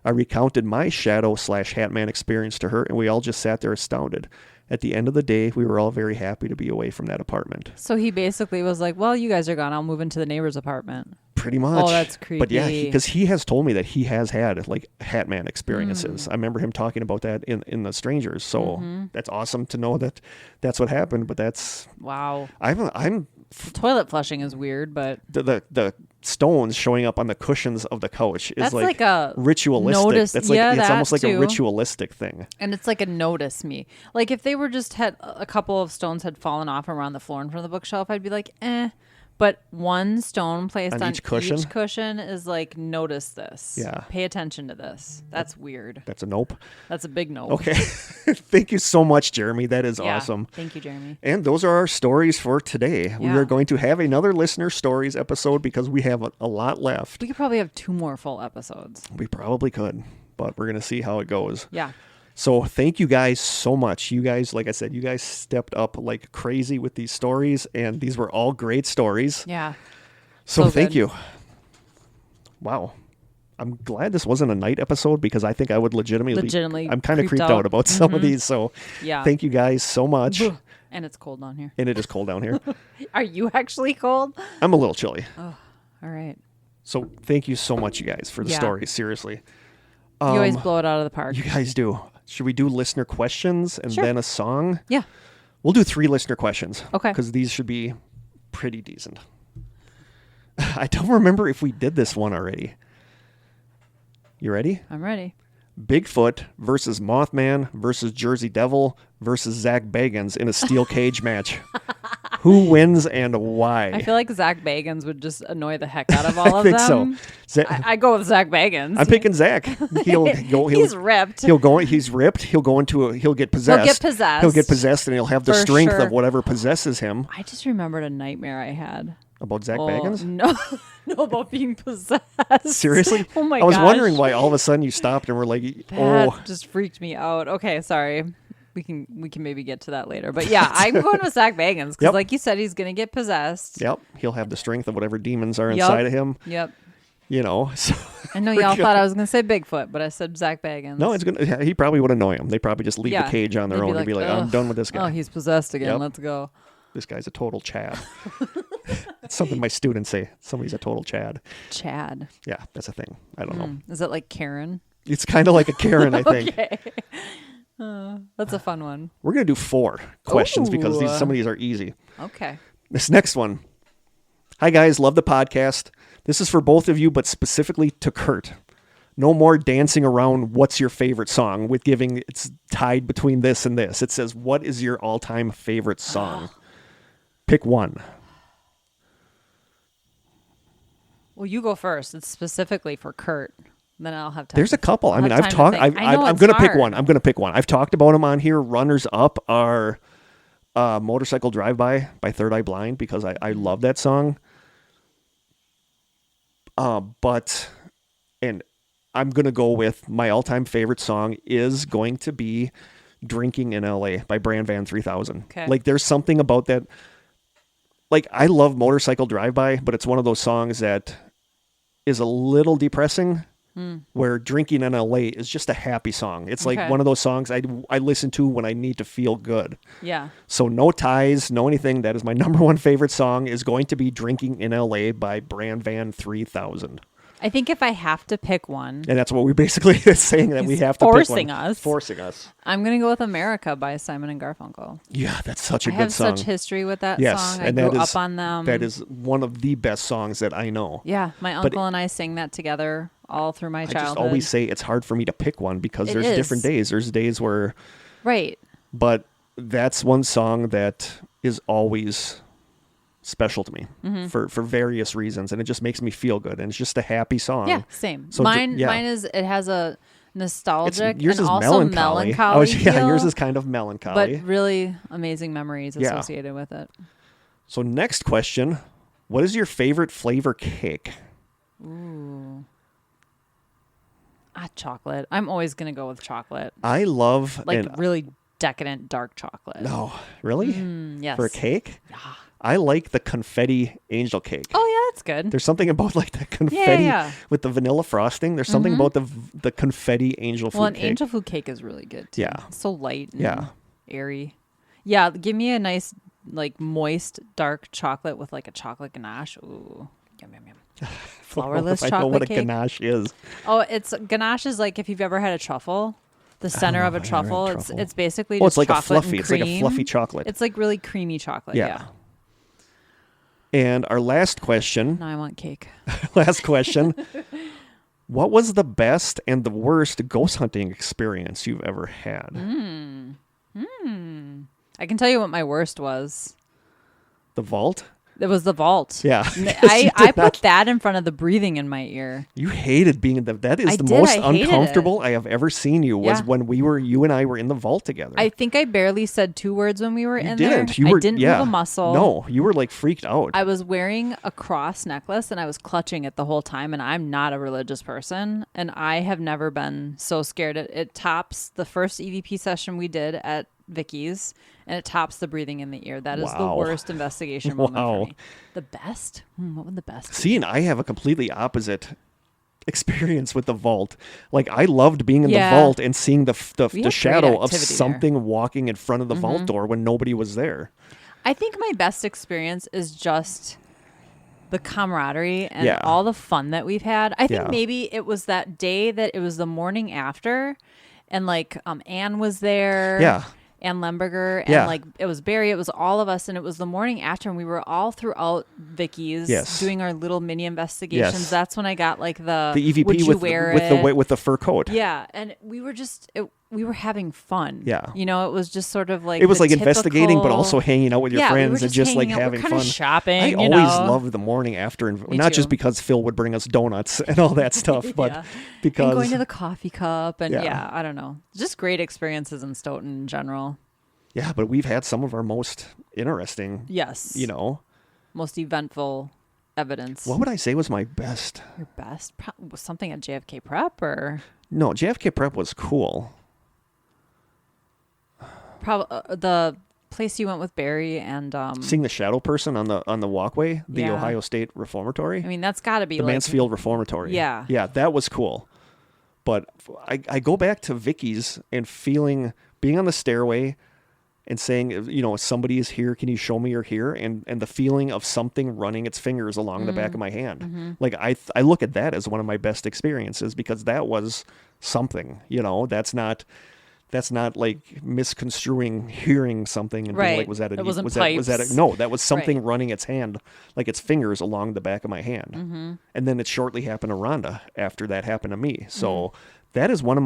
I recounted my shadow/hat man experience to her, and we all just sat there astounded. At the end of the day, we were all very happy to be away from that apartment. So he basically was like, well, you guys are gone. I'll move into the neighbor's apartment. Pretty much. Oh, that's creepy. But yeah, because he has told me that he has had like hat man experiences. I remember him talking about that in The Strangers. So that's awesome to know that that's what happened. But that's... Wow. I'm Toilet flushing is weird, but... The stones showing up on the cushions of the couch is that's like a ritualistic. Notice, that's like yeah, it's almost like too. a ritualistic thing. And it's like a notice me. Like if they were just had a couple of stones had fallen off around the floor in front of the bookshelf, I'd be like, eh. But one stone placed on each cushion is like, notice this. Yeah. Pay attention to this. That's weird. That's a nope. That's a big nope. Okay. Thank you so much, Jeremy. That is awesome. Thank you, Jeremy. And those are our stories for today. Yeah. We are going to have another listener stories episode because we have a lot left. We could probably have 2 more full episodes. We probably could, but we're going to see how it goes. Yeah. So thank you guys so much. You guys, like I said, you guys stepped up like crazy with these stories, and these were all great stories. Yeah. So thank good. you. Wow. I'm glad this wasn't a night episode because I think I would legitimately I'm kind of creeped out about some of these. So yeah. Thank you guys so much. And it's cold down here. And it is cold down here. Are you actually cold? I'm a little chilly. Oh, all right. So thank you so much, you guys, for the stories. Seriously. You always blow it out of the park. You guys do. Should we do listener questions and then a song? Yeah. We'll do 3 listener questions. Okay. Because these should be pretty decent. I don't remember if we did this one already. You ready? I'm ready. Bigfoot versus Mothman versus Jersey Devil versus Zach Bagans in a steel cage match. Who wins and why? I feel like Zach Bagans would just annoy the heck out of all of them. I think so. I go with Zach Bagans. I'm picking Zach. He's ripped. He's ripped. He'll get possessed. He'll get possessed and he'll have the strength of whatever possesses him. I just remembered a nightmare I had. About Zach Bagans? No, about being possessed. Seriously? Oh my gosh. I was gosh. wondering why all of a sudden you stopped and were like, That just freaked me out. Okay, sorry. We can maybe get to that later. But yeah, I'm going with Zach Bagans because like you said, he's going to get possessed. Yep. He'll have the strength of whatever demons are inside of him. Yep. You know. So I know y'all thought I was going to say Bigfoot, but I said Zach Bagans. No, he probably would annoy him. They probably just leave the cage on their own and be like, I'm done with this guy. Oh, he's possessed again. Let's go. This guy's a total Chad. That's something my students say. Somebody's a total Chad. Chad. Yeah, that's a thing. I don't know. Is it like Karen? It's kind of like a Karen, I think. Okay. That's a fun one. We're going to do 4 questions because some of these are easy. Okay. This next one. Hi, guys. Love the podcast. This is for both of you, but specifically to Kurt. No more dancing around what's your favorite song with giving it's tied between this and this. It says, what is your all-time favorite song? Pick one. Well, you go first. It's specifically for Kurt. Then I'll have time. There's a couple. I mean, I've talked. I'm going to pick one. I'm going to pick one. I've talked about them on here. Runners up are Motorcycle Drive-By by Third Eye Blind because I love that song. But I'm going to go with my all-time favorite song is going to be Drinking in LA by Brand Van 3000. Okay. Like there's something about that. Like I love Motorcycle Drive-By, but it's one of those songs that is a little depressing where Drinking in LA is just a happy song. It's like one of those songs I listen to when I need to feel good. Yeah. So no ties, no anything. That is my number one favorite song is going to be Drinking in LA by Brand Van 3000. I think if I have to pick one, And that's what we basically is saying, that we He's have to forcing pick one. us. Forcing us. I'm going to go with America by Simon and Garfunkel. Yeah, that's such a I good have song. such history with that Yes, song. I and grew that up is- on them. That is one of the best songs that I know. Yeah, my But uncle and I sang that together all through my I childhood. just always say it's hard for me to pick one because It there's is. different days. There's days where, Right. but that's one song that is always special to me for various reasons, and it just makes me feel good, and it's just a happy song. Yeah, same. So mine yeah. is, it has a nostalgic yours and is also melancholy. melancholy yeah, feel, yours is kind of melancholy. but really amazing memories Yeah. associated with it. So next question, what is your favorite flavor cake? Chocolate. I'm always going to go with chocolate. I love Like and really decadent dark chocolate. no, really? Yes. For a cake? I like the confetti angel cake. Oh, yeah, that's good. There's something about like the confetti yeah. with the vanilla frosting. There's something about the confetti angel food Well, an cake. angel food cake is really good too. Yeah. It's so light and Yeah. airy. Yeah, give me a nice, like, moist, dark chocolate with like a chocolate ganache. Ooh, yum, yum, yum. Flourless I chocolate know what a cake. ganache is. Oh, ganache is like if you've ever had a truffle, the center know of a if I've ever had truffle. truffle. It's basically Oh, just it's like a chocolate fluffy. and It's like a cream. fluffy chocolate. It's like really creamy chocolate. Yeah. And our last question. Now I want cake. Last question. What was the best and the worst ghost hunting experience you've ever had? I can tell you what my worst was. The vault? It was the vault. Yeah. I put that in front of the breathing in my ear. You hated being in the. That is I the did, most I hated uncomfortable I have ever seen you. Was Yeah. when you and I were in the vault together. I think I barely said 2 words when we were you in didn't. there. You were. I didn't yeah. move a muscle. No, you were like freaked out. I was wearing a cross necklace and I was clutching it the whole time, and I'm not a religious person, and I have never been so scared. It tops the first EVP session we did at Vicky's, and it tops the breathing in the ear. That is the Wow. worst investigation moment Wow. for me. The best? What would the best be? See, and I have a completely opposite experience with the vault. Like I loved being in Yeah. the vault and seeing the We had great shadow of activity something walking in front of the vault door when nobody was there. I think my best experience is just the camaraderie and Yeah. all the fun that we've had. I think Yeah. maybe it was that day that it was the morning after, and like Anne was there. Yeah. Anne Lemberger, and Yeah. like it was Barry, it was all of us, and it was the morning after, and we were all throughout Vicky's Yes. doing our little mini investigations. Yes. That's when I got like the The would EVP you wear it? with the fur coat. Yeah, and we were just we were having fun. Yeah. You know, it was just sort of like It was the like investigating, but typical- also hanging out with your Yeah, we were friends and just like hanging out. having We're kinda fun. shopping. I you always know? loved the morning after, and Me not too. just because Phil would bring us donuts and all that stuff, but Yeah. because and going to the coffee cup, and Yeah. yeah, I don't know, just great experiences in Stoughton in general. yeah, but we've had some of our most interesting, Yes, most eventful evidence. what would I say was my best? Your best was something at JFK Prep, or No, JFK Prep was cool. probably the place you went with Barry and Seeing the shadow person on the walkway, the Yeah. Ohio State Reformatory, I mean, that's got to be the like Mansfield Reformatory. Yeah. yeah, that was cool. But I go back to Vicky's and being on the stairway and saying, somebody is here. Can you show me you're here? And the feeling of something running its fingers along the back of my hand. Mm-hmm. Like I look at that as one of my best experiences because that was something. That's not like misconstruing hearing something and being Right. like, was that It wasn't was that pipes. no, that was something Right. running its hand, like its fingers along the back of my hand. Mm-hmm. And then it shortly happened to Rhonda after that happened to me. So Mm-hmm. that is one of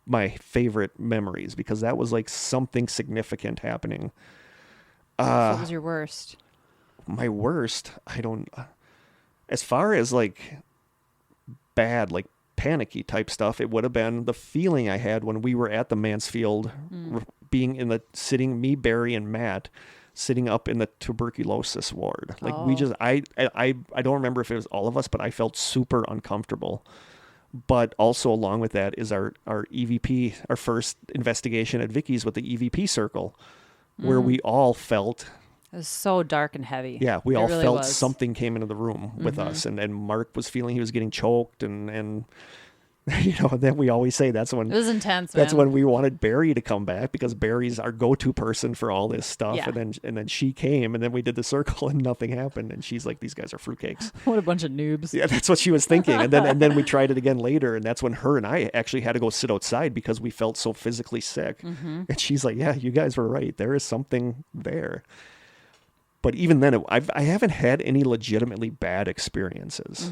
my favorite memories because that was like something significant happening. what was your worst? My worst, as far as like bad, like panicky type stuff, it would have been the feeling I had when we were at the Mansfield, being me, Barry, and Matt sitting up in the tuberculosis ward. Like we just, I don't remember if it was all of us, but I felt super uncomfortable. But also along with that is our EVP, our first investigation at Vicky's with the EVP circle, where we all felt, It was so dark and heavy. yeah, we It all really felt was. something came into the room with us, and Mark was feeling he was getting choked, and And then we always say that's when It was intense, that's man. when we wanted Barry to come back, because Barry's our go-to person for all this stuff. Yeah. And then she came, and then we did the circle and nothing happened. And she's like, these guys are fruitcakes. What a bunch of noobs. Yeah, that's what she was thinking. And then we tried it again later, and that's when her and I actually had to go sit outside because we felt so physically sick. Mm-hmm. And she's like, yeah, you guys were right. There is something there. But even then, I haven't had any legitimately bad experiences,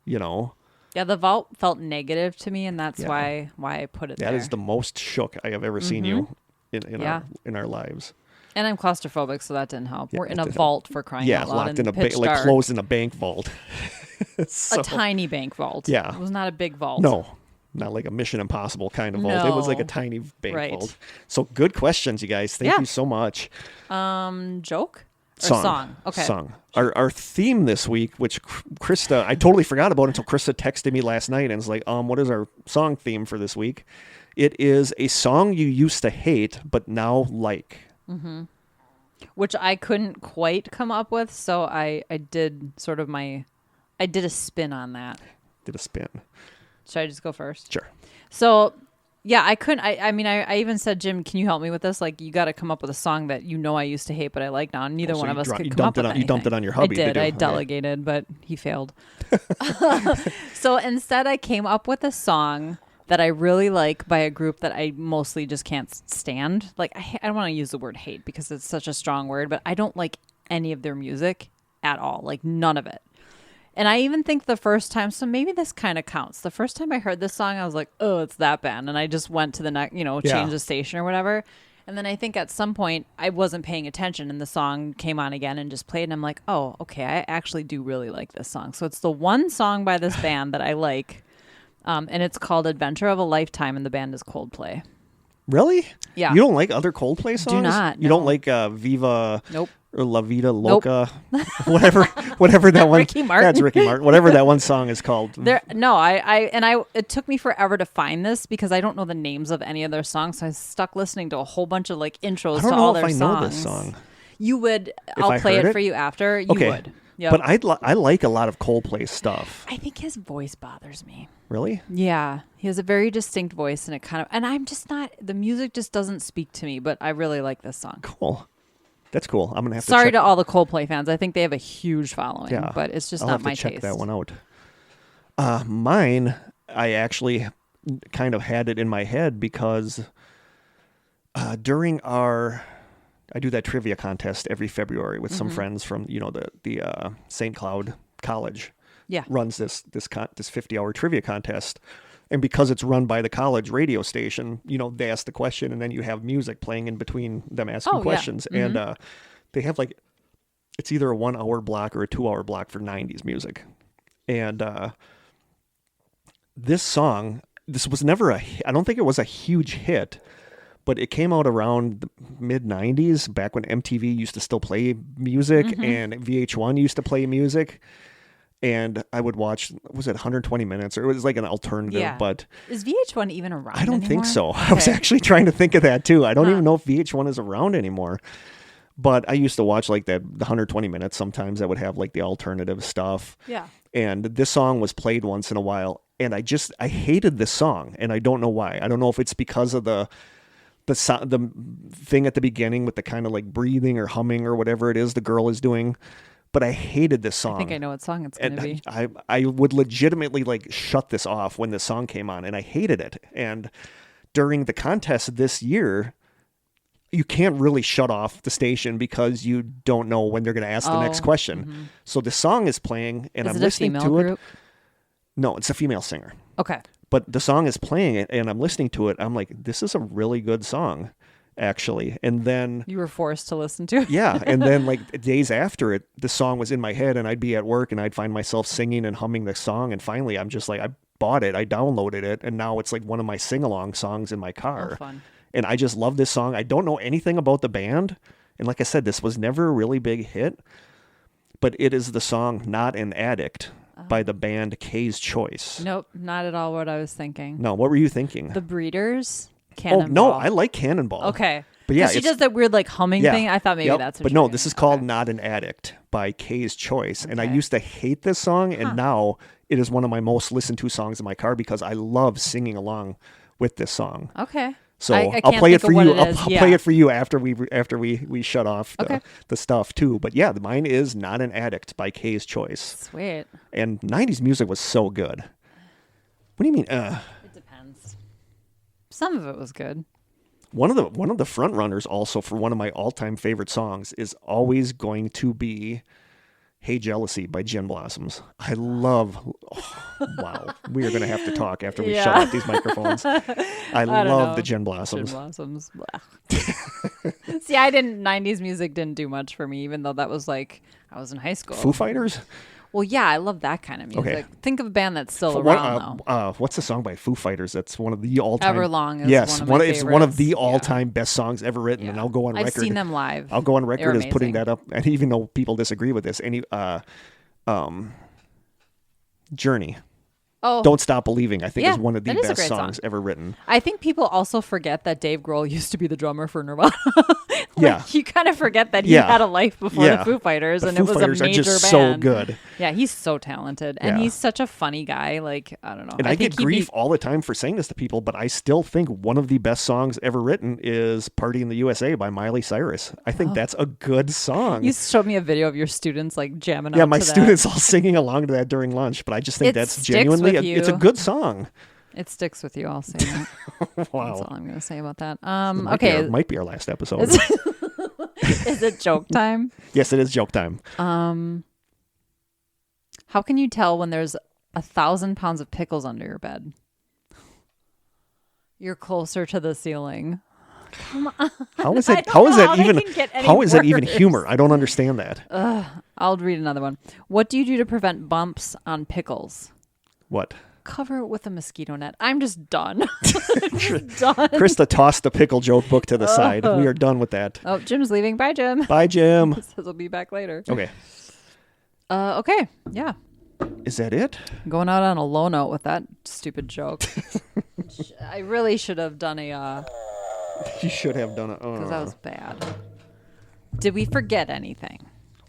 Yeah, the vault felt negative to me, and that's Yeah. why I put it That there. is the most shook I have ever seen you in our lives. And I'm claustrophobic, so that didn't help. Yeah, We're in it a didn't vault for crying Yeah, out loud locked in a pitch dark. closed in a bank vault. So- A tiny bank vault. Yeah. It was not a big vault. No, not like a Mission Impossible kind of vault. It was like a No. tiny bank Right. vault. So good questions, you guys. Thank Yeah. you so much. Joke? Or song. Okay. Song. Our theme this week, which Krista, I totally forgot about until Krista texted me last night and was like, what is our song theme for this week? It is a song you used to hate, but now like. Mm-hmm. Which I couldn't quite come up with, so I did I did a spin on that. Did a spin. Should I just go first? Sure. So, yeah, I couldn't. I even said, Jim, can you help me with this? Like, you got to come up with a song that I used to hate, but I like now. And neither so one of you us dro- could you come up dumped it with on- you anything. dumped it on your hubby to I did. do. I Okay. delegated, but he failed. So instead, I came up with a song that I really like by a group that I mostly just can't stand. Like, I don't want to use the word hate because it's such a strong word, but I don't like any of their music at all. Like, none of it. And I even think the first time, so maybe this kind of counts. The first time I heard this song, I was like, oh, it's that band. And I just went to the next, change the station or whatever. And then I think at some point I wasn't paying attention and the song came on again and just played. And I'm like, oh, okay, I actually do really like this song. So it's the one song by this band that I like. And it's called Adventure of a Lifetime. And the band is Coldplay. Really? Yeah. You don't like other Coldplay songs? not, You no. don't like Viva Nope. or La Vida Loca? Whatever that one. Ricky Martin. That's Ricky Martin. Whatever that one song is called. It took me forever to find this because I don't know the names of any of their songs. So I was stuck listening to a whole bunch of like intros I don't to know all if their I songs. know this song. You would. If I'll I play heard it it? for you after. You Okay. would. Yep. But I like a lot of Coldplay stuff. I think his voice bothers me. Really? Yeah, he has a very distinct voice, and I'm just not. The music just doesn't speak to me. But I really like this song. Cool. That's cool. I'm gonna have to. Sorry check. to all the Coldplay fans. I think they have a huge following. Yeah, but it's just I'll not have my to check taste. that one out. Mine, I actually kind of had it in my head because during I do that trivia contest every February with some friends from the St. Cloud College. Yeah. Runs this 50-hour trivia contest. And because it's run by the college radio station, they ask the question and then you have music playing in between them asking Oh, yeah. questions. And they have it's either a 1 hour block or a 2 hour block for 90s music. And this song, this was never I don't think it was a huge hit, but it came out around the mid 90s, back when MTV used to still play music and VH1 used to play music. And I would watch, was it 120 Minutes? Or it was like an alternative, Yeah. but Is VH1 even around? I don't think anymore? so. I was Okay. actually trying to think of that too. I don't even know if VH1 is around anymore. But I used to watch like the 120 Minutes sometimes that would have like the alternative stuff. Yeah. And this song was played once in a while. And I hated this song. And I don't know why. I don't know if it's because of the thing at the beginning with the kind of like breathing or humming or whatever it is the girl is doing. But I hated this song. I think I know what song it's going to be. I would legitimately like shut this off when this song came on, and I hated it. And during the contest this year, you can't really shut off the station because you don't know when they're going to ask the next question. So the song is playing, and Is I'm it a listening female to group? it. No, it's a female singer. Okay. But the song is playing, and I'm listening to it. I'm like, this is a really good song, actually. And then You were forced to listen to it. yeah, and then like days after it, the song was in my head, and I'd be at work, and I'd find myself singing and humming the song, and finally, I'm just like, I bought it, I downloaded it, and now it's like one of my sing-along songs in my car. Oh, fun. And I just love this song. I don't know anything about the band, and like I said, this was never a really big hit, but it is the song "Not an Addict" by the band K's Choice. Nope, not at all what I was thinking. No, what were you thinking? The Breeders. Oh Cannonball. no, I like Cannonball. Okay. But yeah, she does that weird like humming thing. I thought maybe that's what But you're no, doing. this is called Not an Addict by Kay's Choice. And I used to hate this song, and now it is one of my most listened to songs in my car because I love singing along with this song. Okay. So I I'll can't play it think for of you. what it I'll is. play it for you after we shut off Okay. the stuff too. But yeah, mine is Not an Addict by Kay's Choice. Sweet. And 90s music was so good. What do you mean? It depends. Some of it was good. One of the front runners also for one of my all-time favorite songs is always going to be Hey Jealousy by Gin Blossoms. I love wow. We are going to have to talk after we shut off these microphones. I love the Gin Blossoms. Gin Blossoms. See, 90s music didn't do much for me, even though that was like, I was in high school. Foo Fighters? Well, yeah, I love that kind of music. Okay. Think of a band that's still around, though. What's the song by Foo Fighters that's one of the all-time... Everlong is yes, one of my it's one of the favorites. all-time best songs ever written, Yeah. and I'll go on record. I've seen them live. I'll go on record as They're putting amazing. that up, and even though people disagree with this, Journey. Oh, Don't Stop Believing, I think, Yeah, is one of the that is a best great songs song. ever written. I think people also forget that Dave Grohl used to be the drummer for Nirvana. Yeah. You kind of forget that he Yeah. had a life before Yeah. the Foo Fighters, The and Foo it was Fighters a are major just band. so good. Yeah, he's so talented, and Yeah. he's such a funny guy. Like, I don't know. And I get think he'd grief all the time for saying this to people, but I still think one of the best songs ever written is Party in the USA by Miley Cyrus. I think that's a good song. You showed me a video of your students like jamming Yeah, out my to that. students all singing along to that during lunch, but I just think It that's sticks genuinely with it's a you. good song. It sticks with you. I'll say that. That's all Wow. I'm going to say about that. It might be our last episode. Is it joke time? Yes, it is joke time. How can you tell when there's 1,000 pounds of pickles under your bed? You're closer to the ceiling. How is I it don't how is know that how they even can get any how is that even worse. humor? I don't understand that. I'll read another one. What do you do to prevent bumps on pickles? What? Cover it with a mosquito net. I'm just done. I'm just done. Krista tossed the pickle joke book to the side. We are done with that. Oh, Jim's leaving. Bye, Jim. Bye, Jim. Says he'll be back later. Okay. Okay. Yeah. Is that it? Going out on a low note with that stupid joke. I really should have done a You should have done it. because that was bad. Did we forget anything?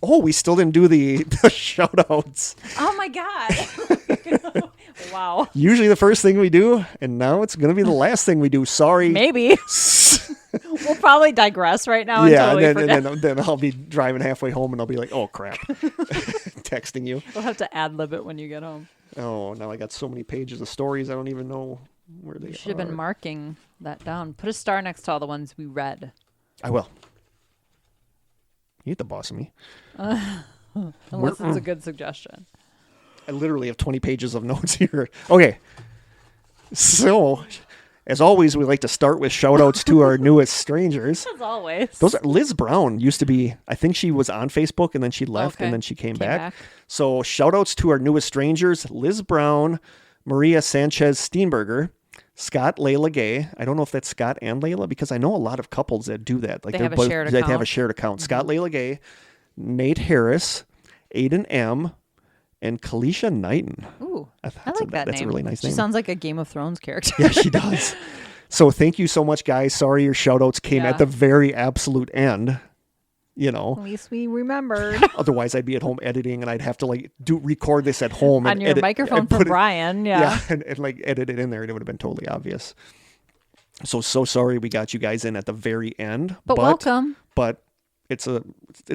Oh, we still didn't do the shout outs. Oh my god. Wow. Usually the first thing we do, and now it's going to be the last thing we do. Sorry. Maybe. We'll probably digress right now Yeah, until we and forget. then I'll be driving halfway home and I'll be like, oh, crap. Texting you. We'll have to ad-lib it when you get home. Oh, now I got so many pages of stories. I don't even know where they You should have are. been marking that down. Put a star next to all the ones we read. I will. You ain't the boss of me. Unless it's a good suggestion. I literally have 20 pages of notes here. Okay. So, as always, we like to start with shout outs to our newest strangers. As always. Liz Brown used to be, I think she was on Facebook and then she left Okay. and then she came Came back. back. So shout outs to our newest strangers, Liz Brown, Maria Sanchez Steenberger, Scott Layla Gay. I don't know if that's Scott and Layla because I know a lot of couples that do that. Like They they're have a both- shared They have a account. shared account. Scott Layla Gay, Nate Harris, Aiden M., and Kalisha Knighton. Ooh, I That's like that that's name. a really nice She name. sounds like a Game of Thrones character. Yeah, she does. So thank you so much, guys. Sorry your shout outs came Yeah. at the very absolute end. You At know, least we remembered. otherwise I'd be at home editing and I'd have to like record this at home On and your edit, microphone and for put it- Brian. Yeah. and like edit it in there and it would have been totally obvious. So sorry we got you guys in at the very end. But welcome. But it's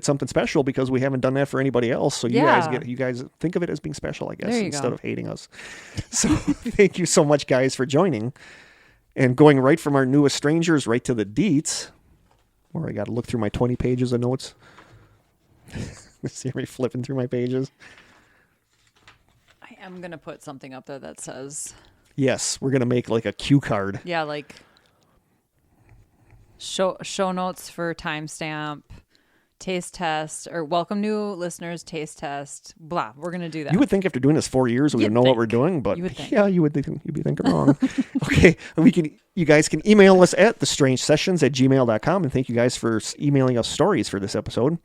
something special because we haven't done that for anybody else. So you Yeah. guys think of it as being special, I guess, There you instead go. of hating us. So thank you so much, guys, for joining. And going right from our newest strangers right to the deets, where I got to look through my 20 pages of notes. See me flipping through my pages. I am going to put something up there that says, Yes, we're gonna make like a cue card. yeah, like show notes for timestamp, taste test, or welcome new listeners, taste test, blah. We're going to do that. You would think after doing this 4 years, we would You'd know what think. we're doing, but You would think. yeah, you'd be thinking wrong. Okay, you guys can email us at thestrangesessions@gmail.com, and thank you guys for emailing us stories for this episode.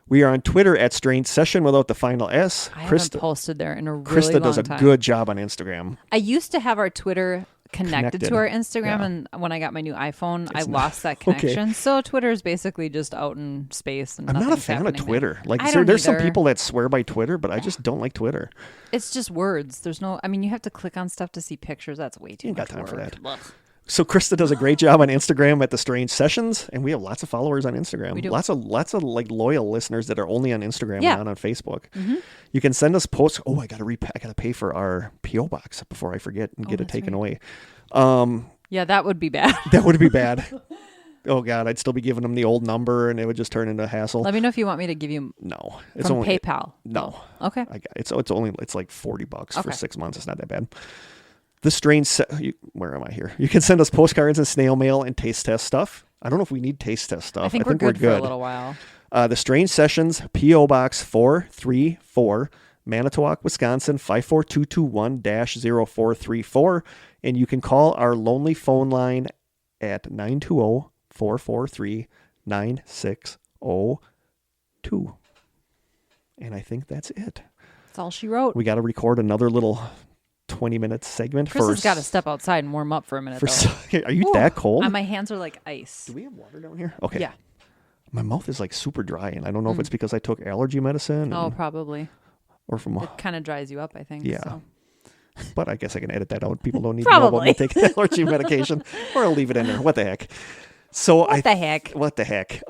We are on Twitter at Strange Session without the final S. I haven't posted there in a really Krista long does a time. good job on Instagram. I used to have our Twitter connected to our Instagram, Yeah. and when I got my new iPhone, I It's not- lost that okay. connection. So Twitter is basically just out in space. And I'm not a nothing's fan of happening there. Twitter. Like, I don't there's some either. people that swear by Twitter, but I just don't like Twitter. It's just words. There's no. I mean, you have to click on stuff to see pictures. That's way too You ain't much got time for work. that. Ugh. So Krista does a great job on Instagram at the Strange Sessions, and we have lots of followers on Instagram. We do. Lots of like loyal listeners that are only on Instagram Yeah. and not on Facebook. You can send us posts. Oh, I gotta pay for our PO box before I forget and get it that's taken right. away. Yeah, that would be bad. That would be bad. Oh God, I'd still be giving them the old number, and it would just turn into a hassle. Let me know if you want me to give you No, it's from only PayPal. No, Okay. it's like $40 for Okay. 6 months. It's not that bad. The Strange. Where am I here? You can send us postcards and snail mail and taste test stuff. I don't know if we need taste test stuff. I think we're good for a little while. The Strange Sessions, P.O. Box 434, Manitowoc, Wisconsin 54221-0434, and you can call our lonely phone line at 920-443-9602. And I think that's it. That's all she wrote. We got to record another little 20-minute segment. Chris has got to step outside and warm up for a minute, though. Are you that cold? My hands are like ice. Do we have water down here? Okay. Yeah. My mouth is like super dry, and I don't know if it's because I took allergy medicine Oh, probably. or from. It kind of dries you up, I think. Yeah. So. But I guess I can edit that out. People don't need to know about me Probably. taking allergy medication, or I'll leave it in there. What the heck? So What the heck? What the heck?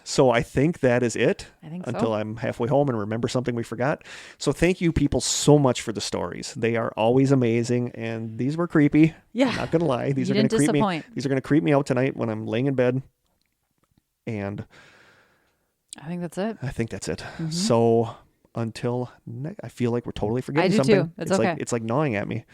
So I think that is it. I think until so. I'm halfway home and remember something we forgot. So thank you people so much for the stories. They are always amazing, and these were creepy. Yeah. I'm not gonna lie. These You are gonna didn't creep me. disappoint. These are gonna creep me out tonight when I'm laying in bed. And I think that's it. I think that's it. So until I feel like we're totally forgetting do something. too. It's okay. It's like gnawing at me.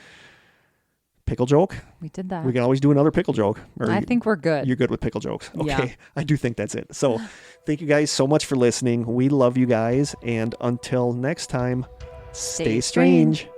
Pickle joke. We did that. We can always do another pickle joke. Or I think we're good. you're good with pickle jokes. Okay. Yeah. I do think that's it. So thank you guys so much for listening. We love you guys. And until next time, stay Stay strange. strange.